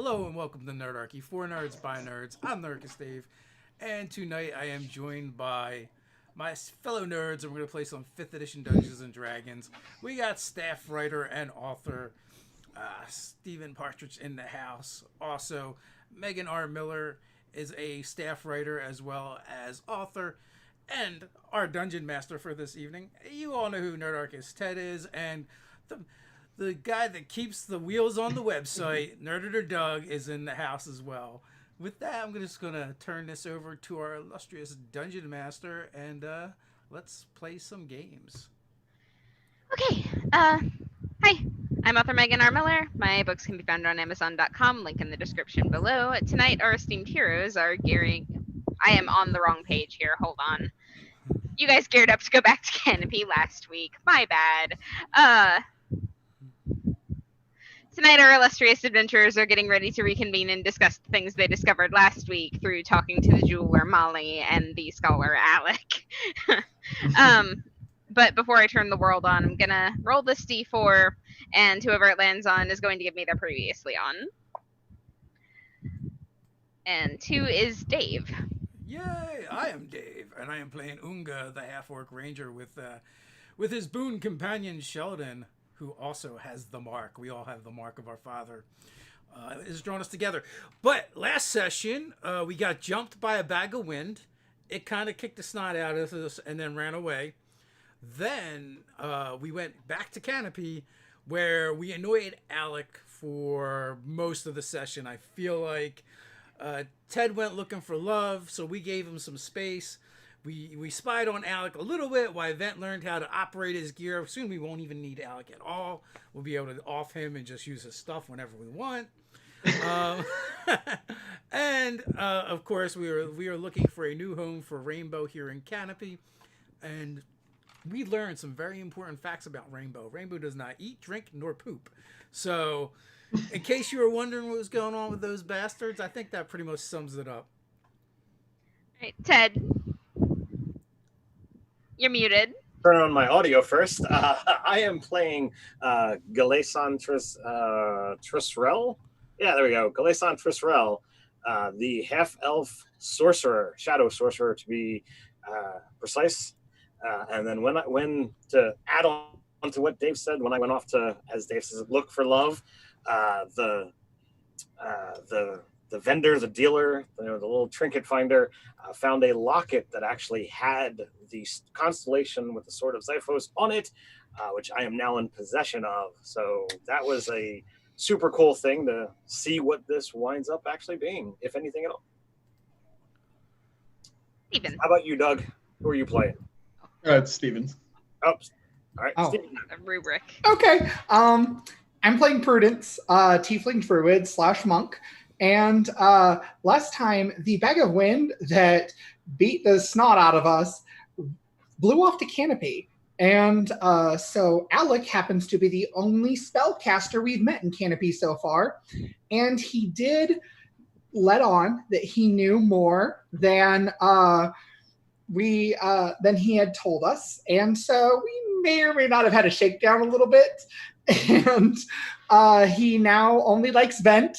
Hello and welcome to Nerdarchy, for nerds by nerds. I'm Nerdcast Dave, and tonight I am joined by my fellow nerds, and we're going to play some 5th edition Dungeons and Dragons. We got staff writer and author Stephen Partridge in the house. Also, Megan R. Miller is a staff writer as well as author, and our dungeon master for this evening. You all know who Nerdarchy Ted is, and the guy that keeps the wheels on the website, Nerditor Doug, is in the house as well. With that, I'm just going to turn this over to our illustrious dungeon master, and let's play some games. Okay, hi, I'm author Megan R. Miller. My books can be found on Amazon.com, link in the description below. Tonight, our esteemed heroes are gearing... I am on the wrong page here, hold on. You guys geared up to go back to Canopy last week, my bad. Tonight, our illustrious adventurers are getting ready to reconvene and discuss the things they discovered last week through talking to the jeweler Molly and the scholar Alec. But before I turn the world on, I'm gonna roll this d4, and whoever it lands on is going to give me their previously on. And 2 is Dave. Yay! I am Dave, and I am playing Unga, the half-orc ranger, with his boon companion Sheldon, who also has the mark. We all have the mark of our father. Has drawn us together. But last session, we got jumped by a bag of wind. It kind of kicked the snot out of us and then ran away. Then we went back to Canopy, where we annoyed Alec for most of the session. I feel like Ted went looking for love, so we gave him some space. We spied on Alec a little bit while Vent learned how to operate his gear. Soon we won't even need Alec at all. We'll be able to off him and just use his stuff whenever we want. And of course, we are looking for a new home for Rainbow here in Canopy. And we learned some very important facts about Rainbow. Rainbow does not eat, drink, nor poop. So, in case you were wondering what was going on with those bastards, I think that pretty much sums it up. All right, Ted, you're muted. Turn on my audio first. I am playing Galeson Trisrel. Yeah, there we go. Galeson Trisrel, the half-elf sorcerer, shadow sorcerer to be precise. And then when to add on to what Dave said, when I went off to, as Dave says, look for love, the vendor, the dealer, the little trinket finder, found a locket that actually had the constellation with the sword of Xiphos on it, which I am now in possession of. So that was a super cool thing to see what this winds up actually being, if anything at all. Steven. How about you, Doug? Who are you playing? It's Steven. Oh, all right. Oh. Steven. The rubric. Okay. I'm playing Prudence, Tiefling Druid / monk. And last time, the bag of wind that beat the snot out of us blew off to Canopy. And so Alec happens to be the only spellcaster we've met in Canopy so far. And he did let on that he knew more than he had told us. And so we may or may not have had a shakedown a little bit. And he now only likes Vent,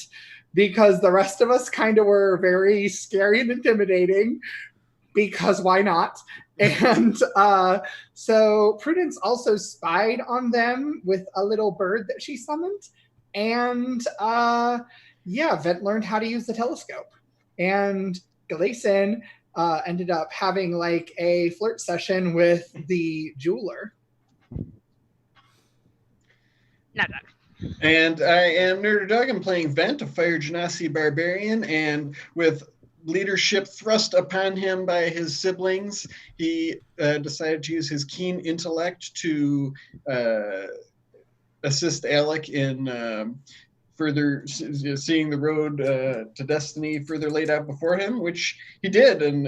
because the rest of us kind of were very scary and intimidating, because why not? And so Prudence also spied on them with a little bird that she summoned. And Vent learned how to use the telescope. And Galeson ended up having like a flirt session with the jeweler. No, Doug. And I am Nerder Doug. I'm playing Vent, a Fire Genasi barbarian, and with leadership thrust upon him by his siblings, he decided to use his keen intellect to assist Alec in further seeing the road to destiny further laid out before him, which he did, and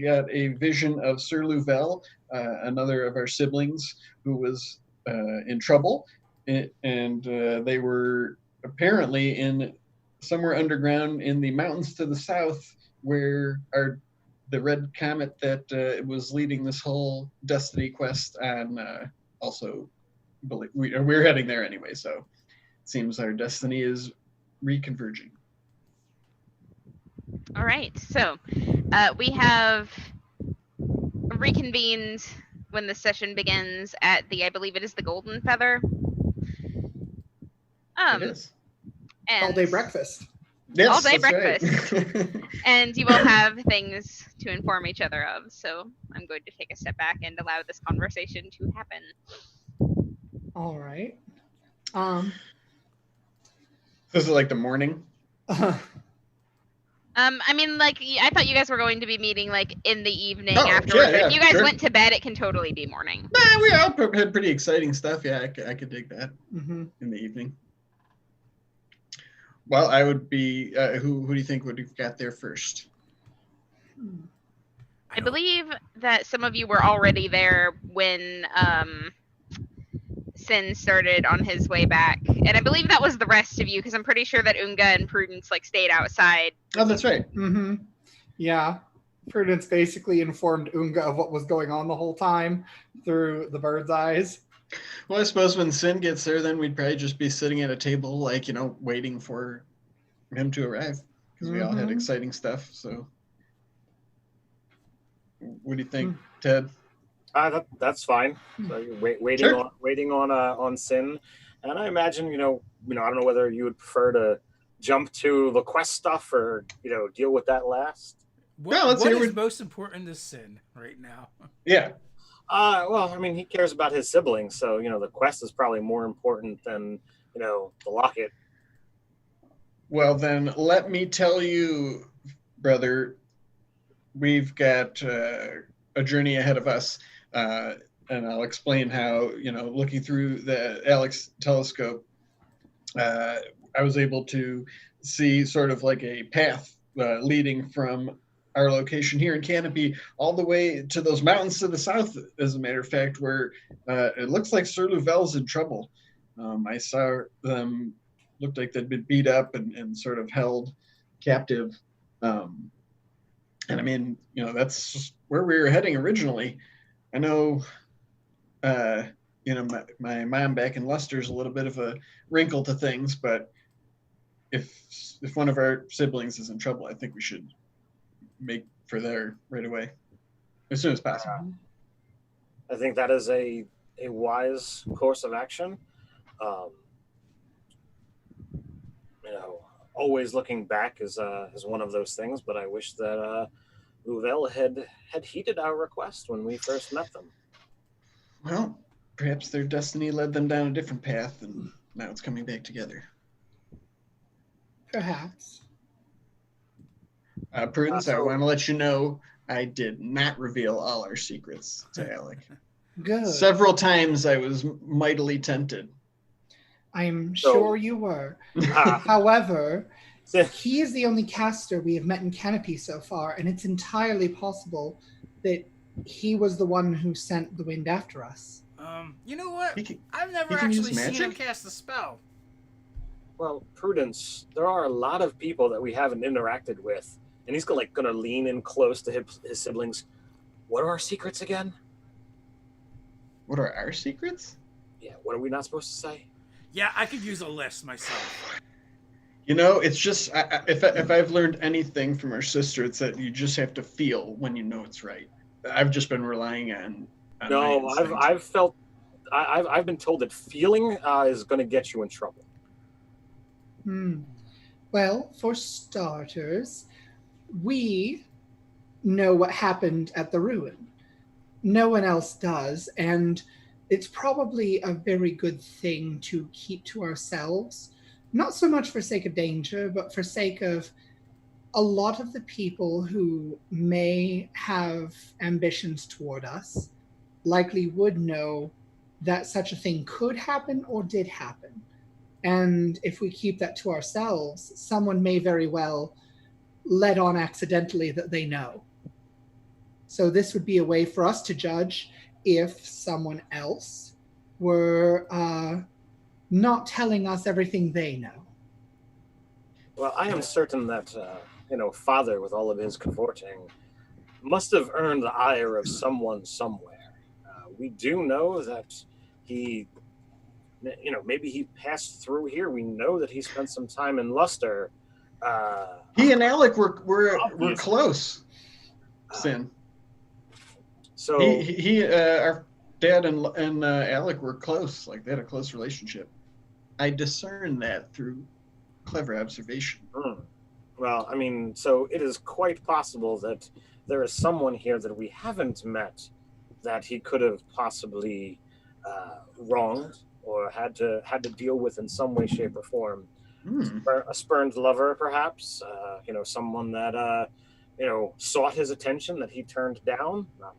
got a vision of Sir Louvel, another of our siblings who was in trouble. And they were apparently in somewhere underground in the mountains to the south, where the red comet that was leading this whole destiny quest on also we're heading there anyway. So it seems our destiny is reconverging. All right, so we have reconvened when the session begins at I believe it is the Golden Feather. It is. And All day breakfast. Yes, all day that's breakfast. right. And you will have things to inform each other of. So I'm going to take a step back and allow this conversation to happen. All right. This is like the morning. I mean, like, I thought you guys were going to be meeting, like, in the evening Oh, afterwards. yeah, But if you guys sure. went to bed, it can totally be morning. Nah, we all had pretty exciting stuff. Yeah, I could dig that Mhm. in the evening. Well, I would be. Who do you think would have got there first? I believe that some of you were already there when Sin started on his way back. And I believe that was the rest of you, because I'm pretty sure that Unga and Prudence, like, stayed outside. Oh, that's right. Mm-hmm. Yeah. Prudence basically informed Unga of what was going on the whole time through the bird's eyes. Well, I suppose when Sin gets there, then we'd probably just be sitting at a table, like, waiting for him to arrive, because we all had Mhm. exciting stuff. So, what do you think, Ted? That's fine. So you're waiting on Sin, and I imagine I don't know whether you would prefer to jump to the quest stuff or deal with that last. What is most important to Sin right now? Yeah. Well, I mean, he cares about his siblings, so the quest is probably more important than the locket. Well, then let me tell you, brother, we've got a journey ahead of us, and I'll explain how. Looking through the Alex telescope, I was able to see sort of like a path leading from our location here in Canopy all the way to those mountains to the south, as a matter of fact, where it looks like Sir Louvel's in trouble. I saw them, looked like they'd been beat up and sort of held captive. And I mean, that's where we were heading originally. I know, my mom back in Luster's a little bit of a wrinkle to things, but if one of our siblings is in trouble, I think we should make for there right away, as soon as possible. I think that is a wise course of action. Always looking back is one of those things, but I wish that Louvel had heeded our request when we first met them. Well, perhaps their destiny led them down a different path, and now it's coming back together. Perhaps. Prudence, I want to let you know I did not reveal all our secrets to Alec. Good. Several times I was mightily tempted. I'm sure you were. However, he is the only caster we have met in Canopy so far, and it's entirely possible that he was the one who sent the wind after us. You know what? I've never can use actually seen him magic? cast a spell. Well, Prudence, there are a lot of people that we haven't interacted with, and he's gonna lean in close to his siblings. What are our secrets again? What are our secrets? Yeah, what are we not supposed to say? Yeah, I could use a list myself. It's just, if I've learned anything from our sister, it's that you just have to feel when you know it's right. I've just been relying on No, my instinct. I've been told that feeling is going to get you in trouble. Well, for starters, we know what happened at the ruin. No one else does, and it's probably a very good thing to keep to ourselves. Not so much for sake of danger, but for sake of a lot of the people who may have ambitions toward us likely would know that such a thing could happen or did happen. And if we keep that to ourselves, someone may very well let on accidentally that they know. So this would be a way for us to judge if someone else were not telling us everything they know. Well, I am certain that, Father, with all of his cavorting, must have earned the ire of someone somewhere. We do know that he maybe he passed through here. We know that he spent some time in Luster. He and Alec were Obviously. close. Sin. So He our dad and Alec were close. Like they had a close relationship. I discern that through clever observation. Well, I mean, so it is quite possible that there is someone here that we haven't met that he could have possibly wronged or had to deal with in some way, shape, or form. A spurned lover, perhaps. Someone that sought his attention that he turned down. Not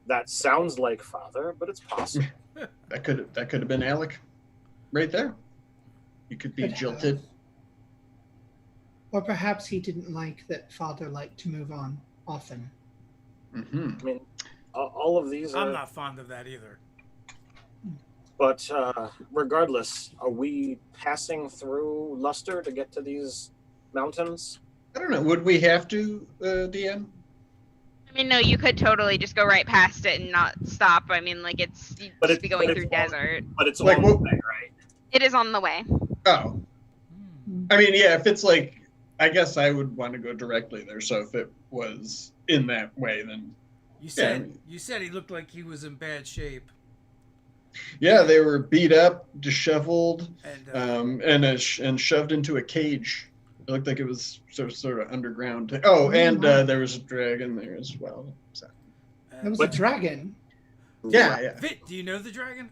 that sounds like father, but it's possible. That could have been Alec, right there. He could be jilted. Or perhaps he didn't like that father liked to move on often. Mm-hmm. I mean, all of these I'm not fond of that either. But regardless, are we passing through Luster to get to these mountains? I don't know. Would we have to, DM? I mean, no, you could totally just go right past it and not stop. I mean, like you'd just be going through desert. But it's Like, on the way, right? It is on the way. Oh. I mean, yeah, if it's like, I guess I would want to go directly there. So if it was in that way, then You said he looked like he was in bad shape. yeah, they were beat up, disheveled, And and shoved into a cage. It looked like it was sort of underground. Oh, and there was a dragon there as well. So. There was a dragon. Yeah. Vit, do you know the dragon?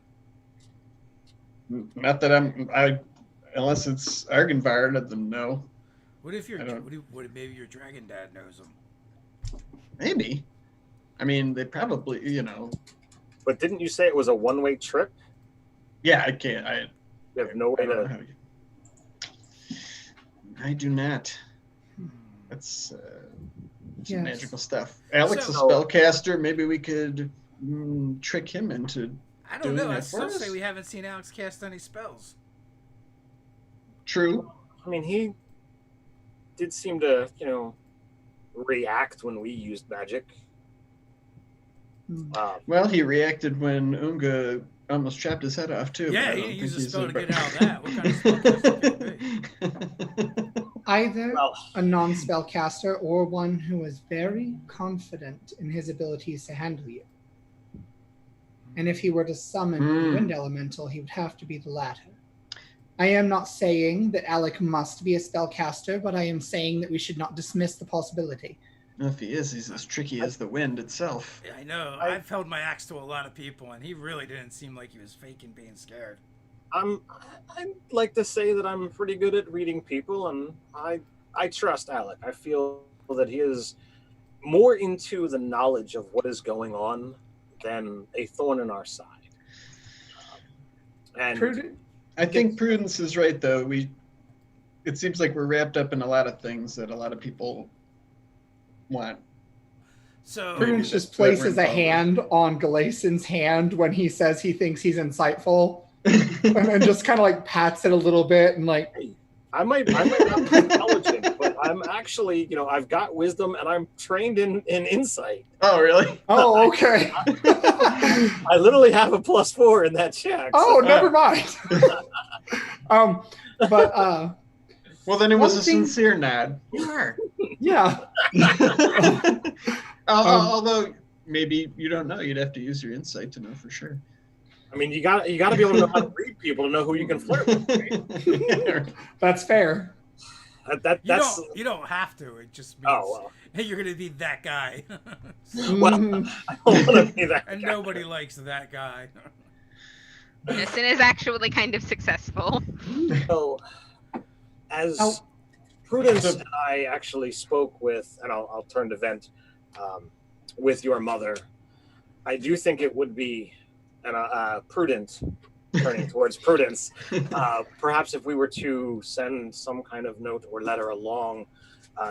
Not that unless it's Argenvire, let them know. What if maybe your dragon dad knows him? Maybe. I mean, they probably, But didn't you say it was a one-way trip? Yeah, I can't. You have no way to. I do not. That's some magical stuff. Alex, So- a spellcaster. Maybe we could trick him into. I don't Doing know. that I for still us? say we haven't seen Alex cast any spells. True. I mean, he did seem to, react when we used magic. Well, he reacted when Unga almost chopped his head off too. Yeah, but I he don't used think a spell to he's get out of that. What kind of spellcaster can it be? Either Well, a non-spellcaster or one who is very confident in his abilities to handle you. And if he were to summon a wind elemental, he would have to be the latter. I am not saying that Alec must be a spellcaster, but I am saying that we should not dismiss the possibility. If he is, he's as tricky as the wind itself. Yeah, I know. I've held my axe to a lot of people, and he really didn't seem like he was faking being scared. I'd like to say that I'm pretty good at reading people, and I trust Alec. I feel that he is more into the knowledge of what is going on than a thorn in our side. And I think Prudence is right, though. It seems like we're wrapped up in a lot of things that a lot of people want. So Prudence just places a hand on Galason's hand when he says he thinks he's insightful, and then just kind of like pats it a little bit and like. I might not be intelligent, but I'm actually, I've got wisdom and I'm trained in insight. Oh, really? Oh, okay. I literally have a +4 in that check. Oh, never mind. Well, then it was One a thing- sincere nod. You are. Yeah. Although maybe you don't know. You'd have to use your insight to know for sure. I mean, you got to be able to know how to read people to know who you can flirt with. Right? That's fair. That's you don't have to. It just means well. hey, you're gonna be that guy. Well, I don't want to be that. And guy. nobody likes that guy. Innocent is actually kind of successful. So, as Oh. Prudence and I actually spoke with, and I'll turn to Vent, with your mother, I do think it would be prudent, turning towards Prudence, perhaps if we were to send some kind of note or letter along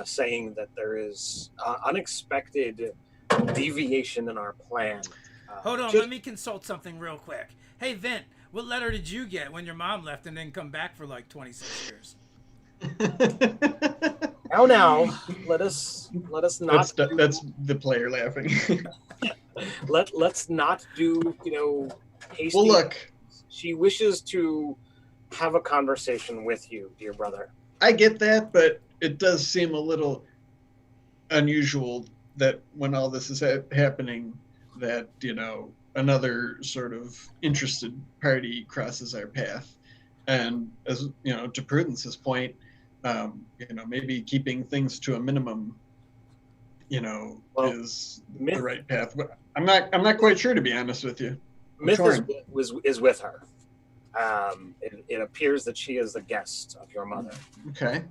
saying that there is unexpected deviation in our plan. Hold on, let me consult something real quick. Hey, Vent, what letter did you get when your mom left and didn't come back for like 26 years? Now, let us not. That's the player laughing. Let's not do hasty. Well, look, She wishes to have a conversation with you, dear brother. I get that, but it does seem a little unusual that when all this is happening, that, you know, another sort of interested party crosses our path. And as, you know, to Prudence's point, you know, maybe keeping things to a minimum, you know, is the right path. But I'm not quite sure, to be honest with you. Myth is with her. It appears that she is the guest of your mother. Okay.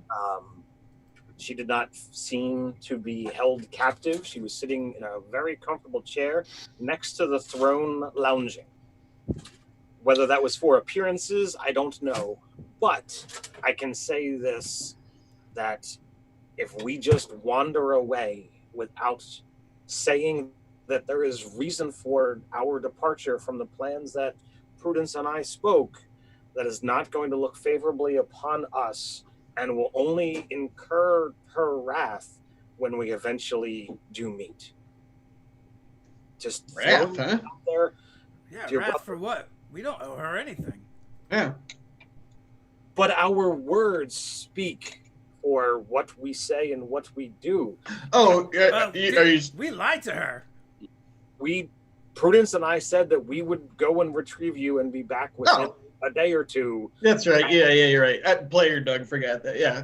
She did not seem to be held captive. She was sitting in a very comfortable chair next to the throne, lounging. Whether that was for appearances, I don't know. But I can say this, that if we just wander away without saying that there is reason for our departure from the plans that Prudence and I spoke, that is not going to look favorably upon us and will only incur her wrath when we eventually do meet. Just wrath, huh? Out there. Yeah, wrath for what? We don't owe her anything. Yeah. But our words speak for what we say and what we do. Oh, we lied to her. Prudence and I said that we would go and retrieve you and be back within a day or two. That's right. Yeah, you're right. Player Doug forgot that. Yeah.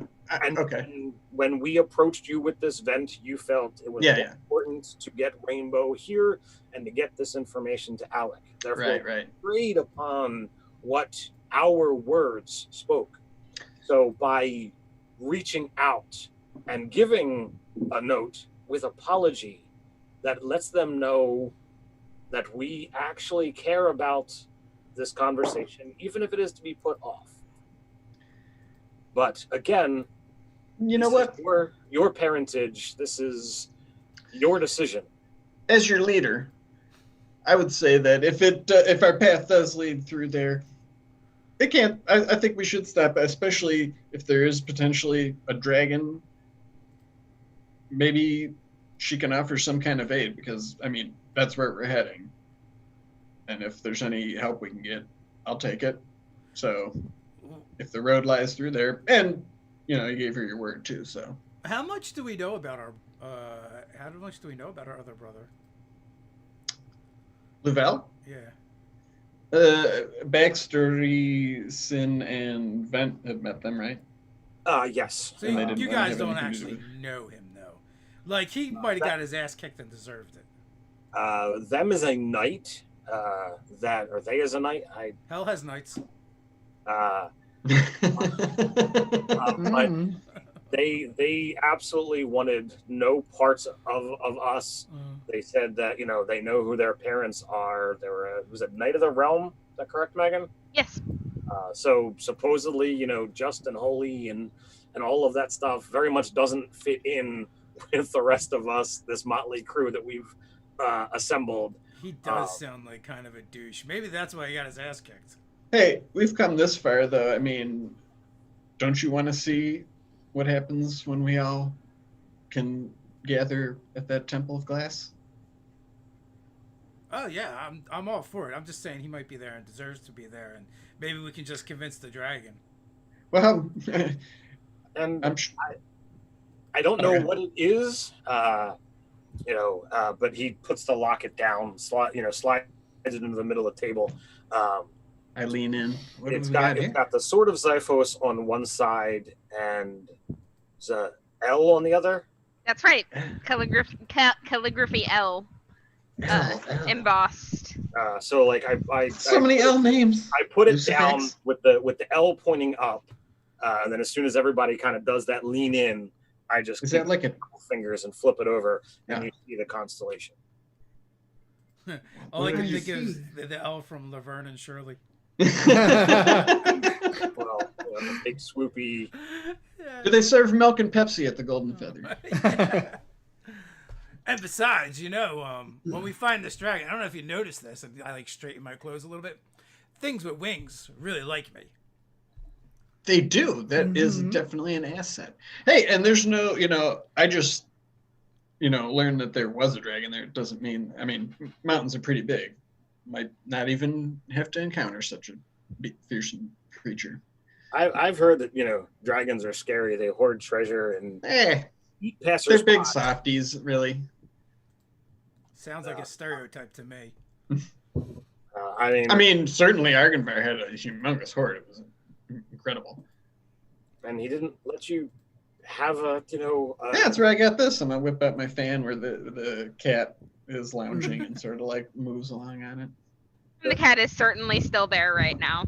Okay. And when we approached you with this vent, you felt it was important to get Rainbow here and to get this information to Alec. Therefore, right. agreed upon what our words spoke. So by reaching out and giving a note with apology that lets them know that we actually care about this conversation, even if it is to be put off. But again, you know what? Your parentage, this is your decision. As your leader, I would say that if our path does lead through there, it can't. I think we should stop, especially if there is potentially a dragon. Maybe she can offer some kind of aid, because I mean that's where we're heading. And if there's any help we can get, I'll take it. So if the road lies through there, and you know, you gave her your word too. So how much do we know about our other brother? Louvel? Yeah. Backstory, Sin, and Vent have met them, right? Yes. So you guys don't actually know him, though. Like, he might have got his ass kicked and deserved it. Them as a knight, they as a knight? Hell has knights. But they absolutely wanted no parts of us. They said that, you know, they know who their parents are. They were was it Knight of the Realm? Is that correct, Megan? Yes. So supposedly, you know, just and holy and all of that stuff very much doesn't fit in with the rest of us, this motley crew that we've assembled. He does sound like kind of a douche. Maybe that's why he got his ass kicked. Hey, we've come this far, though. I mean, don't you want to see what happens when we all can gather at that Temple of Glass? Oh yeah, I'm all for it. I'm just saying he might be there and deserves to be there, and maybe we can just convince the dragon. Well, and I don't know what it is, you know, but he puts the locket down, slides it into the middle of the table. I lean in. It's got the Sword of Xiphos on one side and the L on the other. That's right. Calligraphy L. Embossed. So like I many L names. I put it down with the L pointing up, and then as soon as everybody kind of does that lean in, I just is that like a fingers and flip it over, and you see the constellation. All I can think is the L from Laverne and Shirley. Well, the big swoopy. Do they serve milk and Pepsi at the Golden Feather? Yeah. And besides, you know, when we find this dragon, I don't know if you noticed this, I like straighten my clothes a little bit. Things with wings really like me. They do. That is definitely an asset. Hey, and there's no, you know, I just, you know, learned that there was a dragon there. It doesn't mean, I mean, mountains are pretty big. Might not even have to encounter such a fearsome creature. I've heard that dragons are scary. They hoard treasure and eat passers. They're big softies, really. Sounds like a stereotype to me. I mean, certainly Argenvar had a humongous hoard. It was incredible. And he didn't let you have a. Yeah, that's where I got this, and I whip out my fan where the cat is lounging and sort of like moves along on it. The cat is certainly still there right now.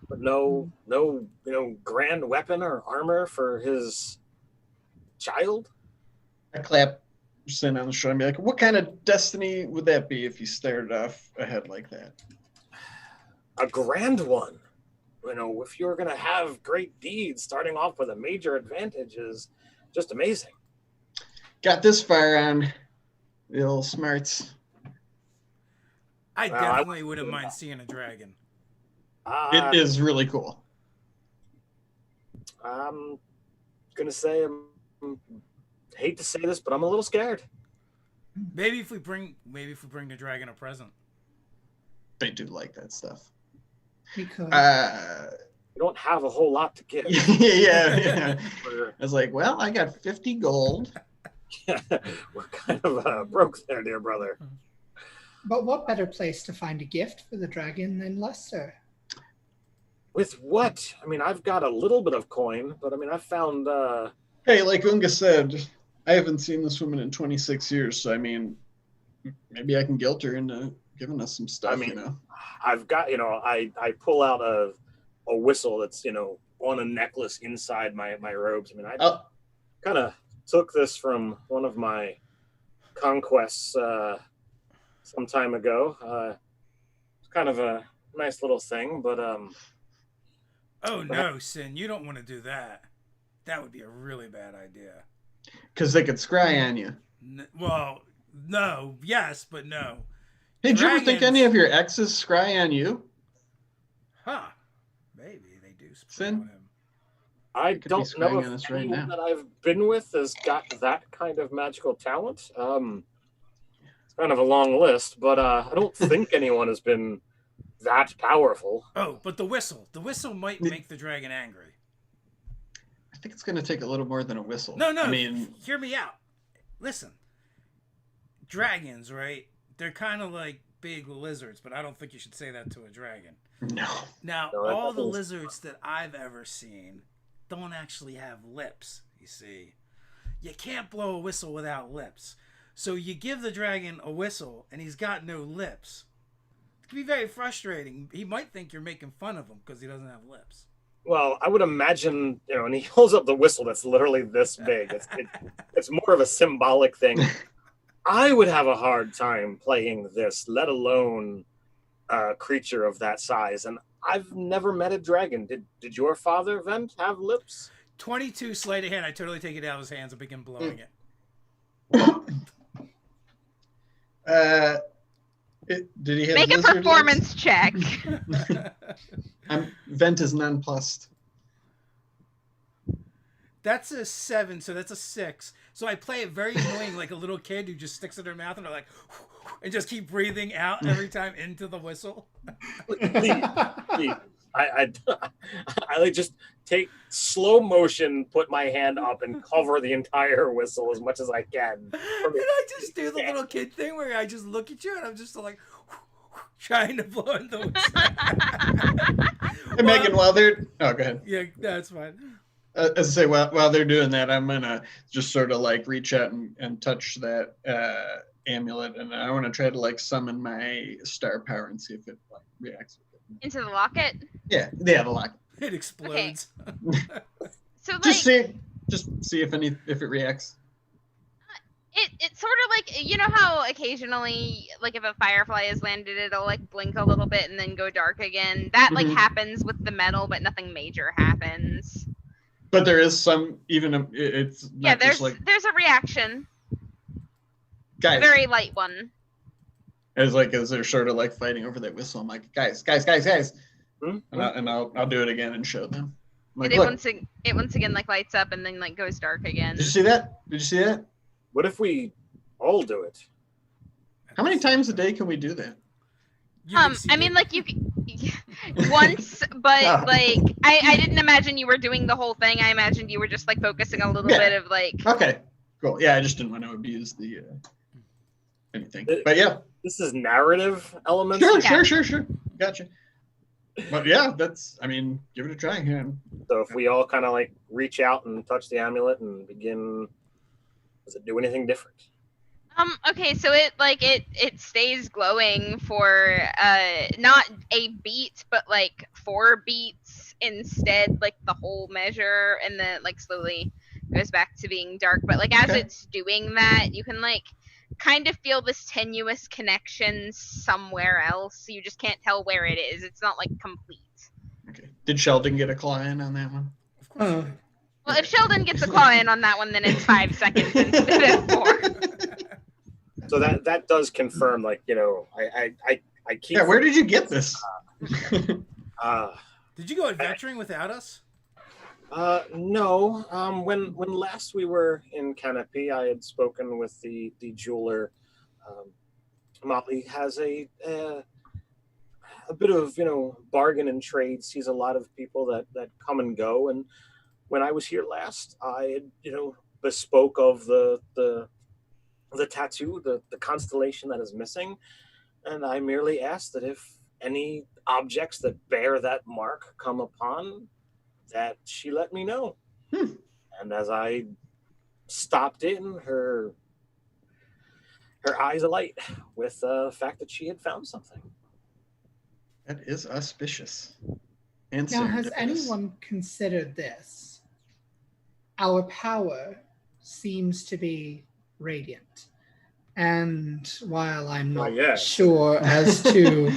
But no, grand weapon or armor for his child. I clap Sin on the shoulder and be like, "What kind of destiny would that be if you stared off ahead like that?" A grand one. If you're going to have great deeds, starting off with a major advantage is just amazing. Got this far on the old smarts. I definitely wouldn't mind seeing a dragon. It is really cool. I'm going to say, hate to say this, but I'm a little scared. Maybe if we bring the dragon a present. They do like that stuff. We could. You don't have a whole lot to give. yeah. I was like, well, I got 50 gold. We're kind of broke there, dear brother. But what better place to find a gift for the dragon than Leicester? With what? I mean, I've got a little bit of coin, but I mean, I found... Hey, like Unga said, I haven't seen this woman in 26 years, so I mean, maybe I can guilt her into giving us some stuff, I've got, I pull out a whistle that's, on a necklace inside my robes. I mean, I kind of took this from one of my conquests some time ago. It's kind of a nice little thing, but... Oh, no, Sin, you don't want to do that. That would be a really bad idea. Because they could scry on you. Well, no. Yes, but no. Hey, did you ever think any of your exes scry on you? Huh. Maybe they do Sin? on him. I don't know if anyone that I've been with has got that kind of magical talent. It's kind of a long list, but I don't think anyone has been that powerful. Oh, but the whistle. The whistle might make the dragon angry. I think it's going to take a little more than a whistle. No. I mean, hear me out. Listen. Dragons, right? They're kind of like big lizards, but I don't think you should say that to a dragon. No. Now, all the lizards that I've ever seen don't actually have lips, you see. You can't blow a whistle without lips. So you give the dragon a whistle, and he's got no lips. It can be very frustrating. He might think you're making fun of him because he doesn't have lips. Well, I would imagine, and he holds up the whistle that's literally this big. It's more of a symbolic thing. I would have a hard time playing this, let alone a creature of that size. And I've never met a dragon. Did your father, Vent, have lips? 22 sleight of hand. I totally take it out of his hands and begin blowing it. Did he have Make a performance check. Vent is nonplussed. That's a 7, so that's a 6. So I play it very annoying, like a little kid who just sticks it in their mouth and they're like, and just keep breathing out every time into the whistle. Please. I like just take slow motion, put my hand up, and cover the entire whistle as much as I can. And I just do the little kid thing where I just look at you and I'm just like trying to blow in the whistle. Hey, Megan, while they're... Oh, go ahead. Yeah, that's fine. As I say, while they're doing that, I'm going to just sort of like reach out and touch that amulet, and I want to try to like summon my star power and see if it like reacts. Into the locket? Yeah, the locket. It explodes. Okay. So like Just see if it reacts. It's sort of like, you know how occasionally, like if a firefly has landed, it'll like blink a little bit and then go dark again. That like happens with the metal, but nothing major happens. But there is some, even it's not there's just like, there's a reaction, guys. a very light one. As they're sort of like fighting over that whistle, I'm like, guys, and I'll do it again and show them. I'm like, It look, once again like lights up and then like goes dark again. did you see that? What if we all do it? How many times a day can we do that? You've I exceeded. mean, like, you once, but like, I didn't imagine you were doing the whole thing. I imagined you were just like focusing a little Yeah. bit of like. Okay, cool. Yeah, I just didn't want to abuse the anything. But yeah, This is narrative elements. sure. Gotcha. But yeah, that's. I mean, give it a try. Yeah. So if we all kind of like reach out and touch the amulet and begin, does it do anything different? Okay, so it stays glowing for not a beat, but like 4 beats instead, like the whole measure, and then like slowly goes back to being dark. But like as Okay. it's doing that, you can like kind of feel this tenuous connection somewhere else. You just can't tell where it is. It's not like complete. Okay. Did Sheldon get a claw in on that one? Of course. Oh. you did. Well, if Sheldon gets a claw in on that one, then it's 5 seconds instead of 4. So that does confirm, like, you know, I keep. Yeah. Where did you get this? Did you go adventuring without us? No. When last we were in Canopy, I had spoken with the jeweler. Molly has a bit of, you know, bargain and trade. Sees a lot of people that come and go. And when I was here last, I had, you know, bespoke of the tattoo, the constellation that is missing, and I merely asked that if any objects that bear that mark come upon, that she let me know. And as I stopped in, her eyes alight with the fact that she had found something. That is auspicious. And Now, has serendipitous. anyone considered this? Our power seems to be radiant. And while I'm not yet. sure as to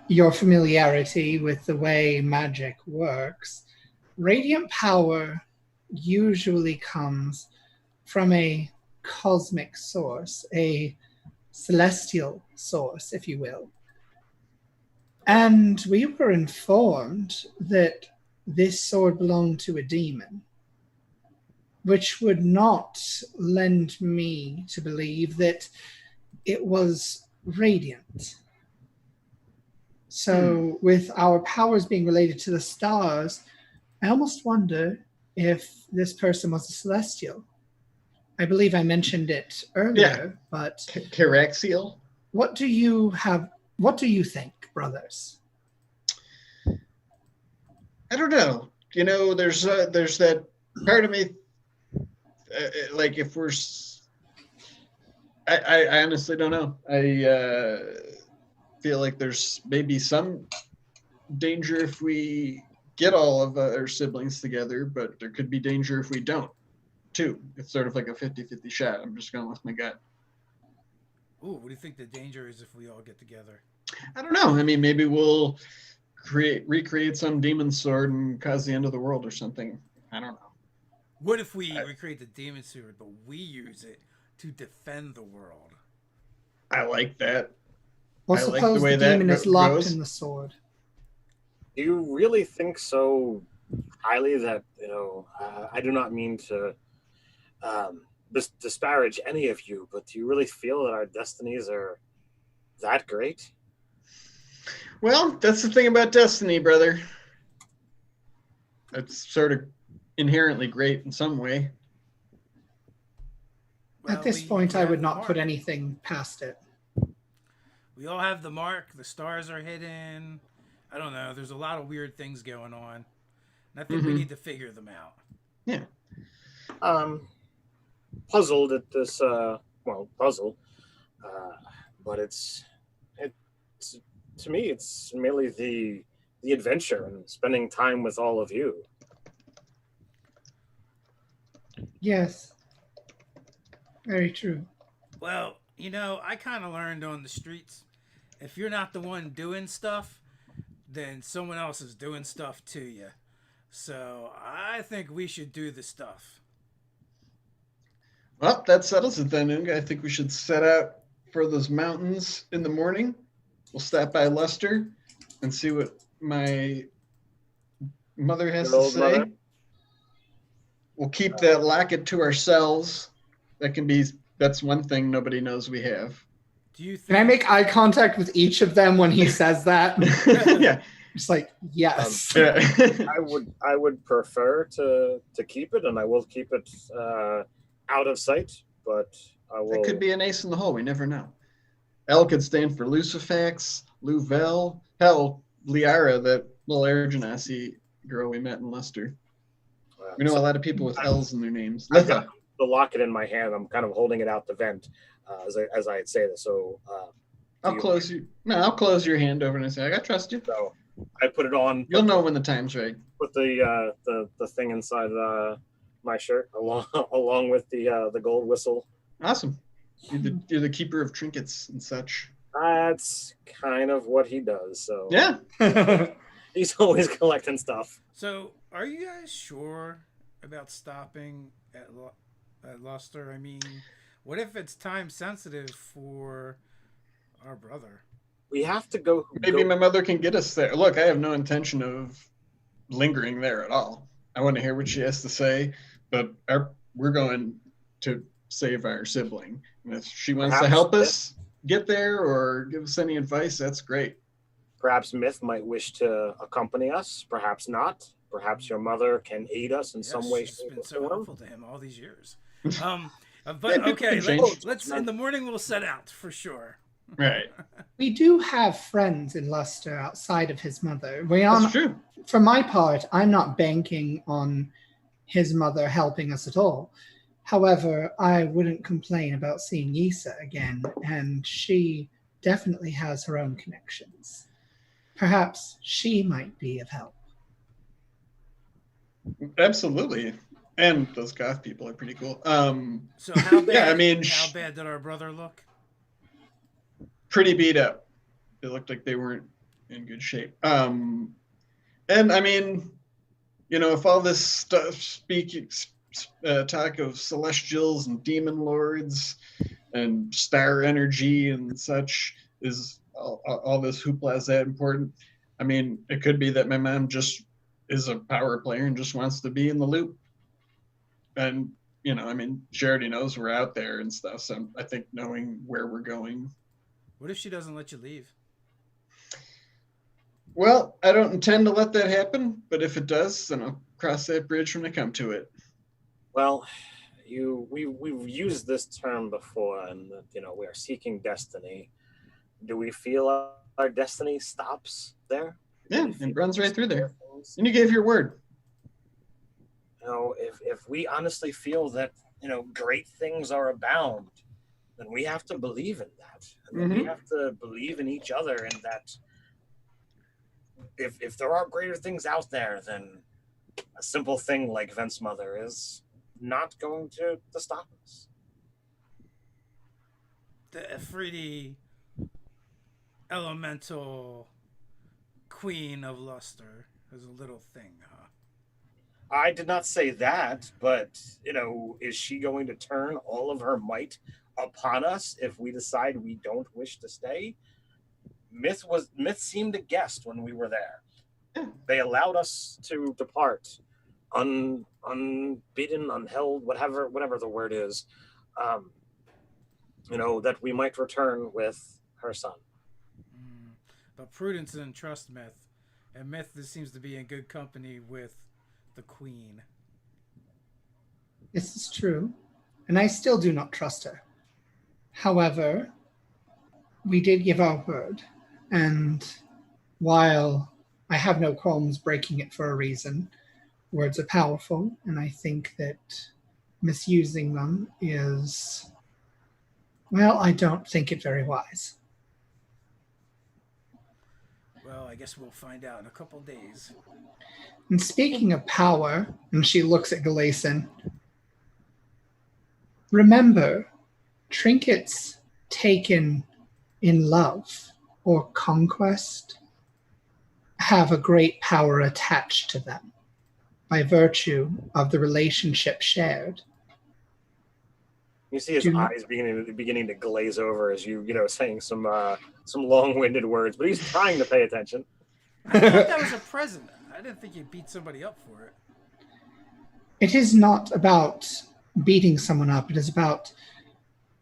your familiarity with the way magic works, radiant power usually comes from a cosmic source, a celestial source, if you will. And we were informed that this sword belonged to a demon, which would not lend me to believe that it was radiant. So with our powers being related to the stars, I almost wonder if this person was a celestial. I believe I mentioned it earlier, but Caraxial? what do you think, brothers? I don't know. You know, there's that part of me, like if we're, I honestly don't know. I feel like there's maybe some danger if we get all of our siblings together, but there could be danger if we don't, too. It's sort of like a 50-50 shot. I'm just going with my gut. Ooh, what do you think the danger is if we all get together? I don't know. I mean, maybe we'll recreate some demon sword and cause the end of the world or something. I don't know. What if we recreate the demon sword, but we use it to defend the world? I like that. Well, I like suppose the way the demon that is locked goes. in the sword. Do you really think so highly that, you know, I do not mean to disparage any of you, but do you really feel that our destinies are that great? Well, that's the thing about destiny, brother. It's sort of inherently great in some way. At this point, I would not put anything past it. We all have the mark. The stars are hidden. I don't know. There's a lot of weird things going on. And I think we need to figure them out. Yeah. Puzzled at this, puzzle. But it's to me, it's merely the adventure and spending time with all of you. Yes. Very true. Well, you know, I kind of learned on the streets, if you're not the one doing stuff, then someone else is doing stuff to you. So I think we should do the stuff. Well, that settles it then, Unga. I think we should set out for those mountains in the morning. We'll stop by Lester and see what my mother has to say. Mother. We'll keep that locket to ourselves. That's one thing nobody knows we have. Do you think? Can I make eye contact with each of them when he says that? Yeah. Just like, yes. Yeah. I would prefer to keep it, and I will keep it out of sight. But I will. That could be an ace in the hole. We never know. L could stand for Lucifax, Louvel, hell, Liara, that little air genasi girl we met in Leicester. We know a lot of people with L's in their names. I've got the locket in my hand. I'm kind of holding it out the vent as I say this. So I'll close your hand over and say, I trust you. So I put it on. You'll know when the time's right. Put the thing inside my shirt along with the gold whistle. Awesome. You're the keeper of trinkets and such. That's kind of what he does. So yeah, he's always collecting stuff. So, are you guys sure about stopping at Luster? I mean, what if it's time sensitive for our brother? We have to go. Maybe my mother can get us there. Look, I have no intention of lingering there at all. I want to hear what she has to say, but we're going to save our sibling. And if she wants to help us get there or give us any advice, that's great. Perhaps Myth might wish to accompany us. Perhaps not. Perhaps your mother can aid us in some way. She's been so helpful to him all these years. But okay, let's in the morning we'll set out for sure. Right. We do have friends in Leicester outside of his mother. That's true. For my part, I'm not banking on his mother helping us at all. However, I wouldn't complain about seeing Yisa again, and she definitely has her own connections. Perhaps she might be of help. Absolutely. And those goth people are pretty cool. So how bad? Yeah, how bad did our brother look? Pretty beat up. It looked like they weren't in good shape. And I mean, if all this stuff talk of celestials and demon lords and star energy and such is all this hoopla is that important. I mean, it could be that my mom just is a power player and just wants to be in the loop. And, she already knows we're out there and stuff. So I think knowing where we're going. What if she doesn't let you leave? Well, I don't intend to let that happen, but if it does, then I'll cross that bridge when I come to it. Well, we've used this term before, and we are seeking destiny. Do we feel our destiny stops there? Yeah, it runs right through there. And you gave your word. If we honestly feel that great things are abound, then we have to believe in that. And we have to believe in each other, and that if there are greater things out there, then a simple thing like Vent's mother is not going to stop us. The Afridi elemental queen of Luster is a little thing, huh? I did not say that, but, is she going to turn all of her might upon us if we decide we don't wish to stay? Myth seemed a guest when we were there. They allowed us to depart unbidden, unheld, whatever the word is, that we might return with her son. But Prudence didn't trust Myth, and Myth seems to be in good company with the queen. This is true, and I still do not trust her. However, we did give our word, and while I have no qualms breaking it for a reason, words are powerful, and I think that misusing them is, well, I don't think it very wise. Well, I guess we'll find out in a couple days. And speaking of power, and she looks at Galason, remember, trinkets taken in love or conquest have a great power attached to them by virtue of the relationship shared. You see his eyes beginning to glaze over as saying some long-winded words, but he's trying to pay attention. I thought that was a present. I didn't think you beat somebody up for it. It is not about beating someone up. It is about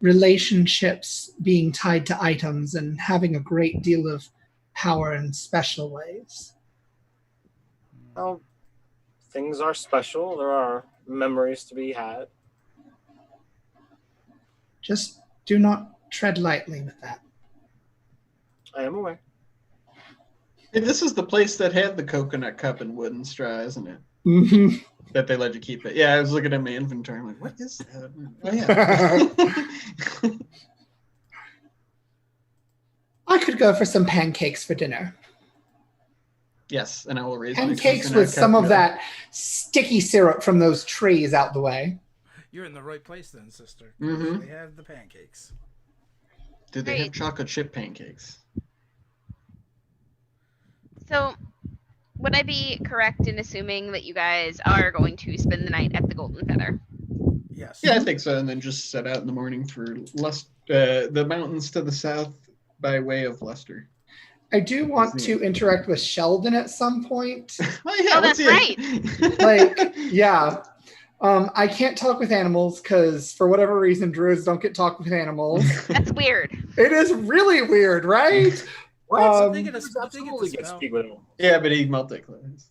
relationships being tied to items and having a great deal of power in special ways. Well, things are special. There are memories to be had. Just do not tread lightly with that. I am aware. Hey, this is the place that had the coconut cup and wooden straw, isn't it? Mm-hmm. That they let you keep it. Yeah, I was looking at my inventory. I'm like, what is that? Oh, yeah. I could go for some pancakes for dinner. Yes, and I will raise Pancakes with some of that sticky syrup from those trees out the way. You're in the right place then, sister. Mhm. They have the pancakes. Do they have chocolate chip pancakes? So, would I be correct in assuming that you guys are going to spend the night at the Golden Feather? Yes. Yeah, I think so. And then just set out in the morning for the mountains to the south by way of Luster. I do want to interact with Sheldon at some point. Oh, that's right. Like, yeah. I can't talk with animals because for whatever reason, druids don't get talk with animals. That's weird. It is really weird, right? I'm thinking it's Absolutely a get spell. speak with him. Yeah, but he multiclass.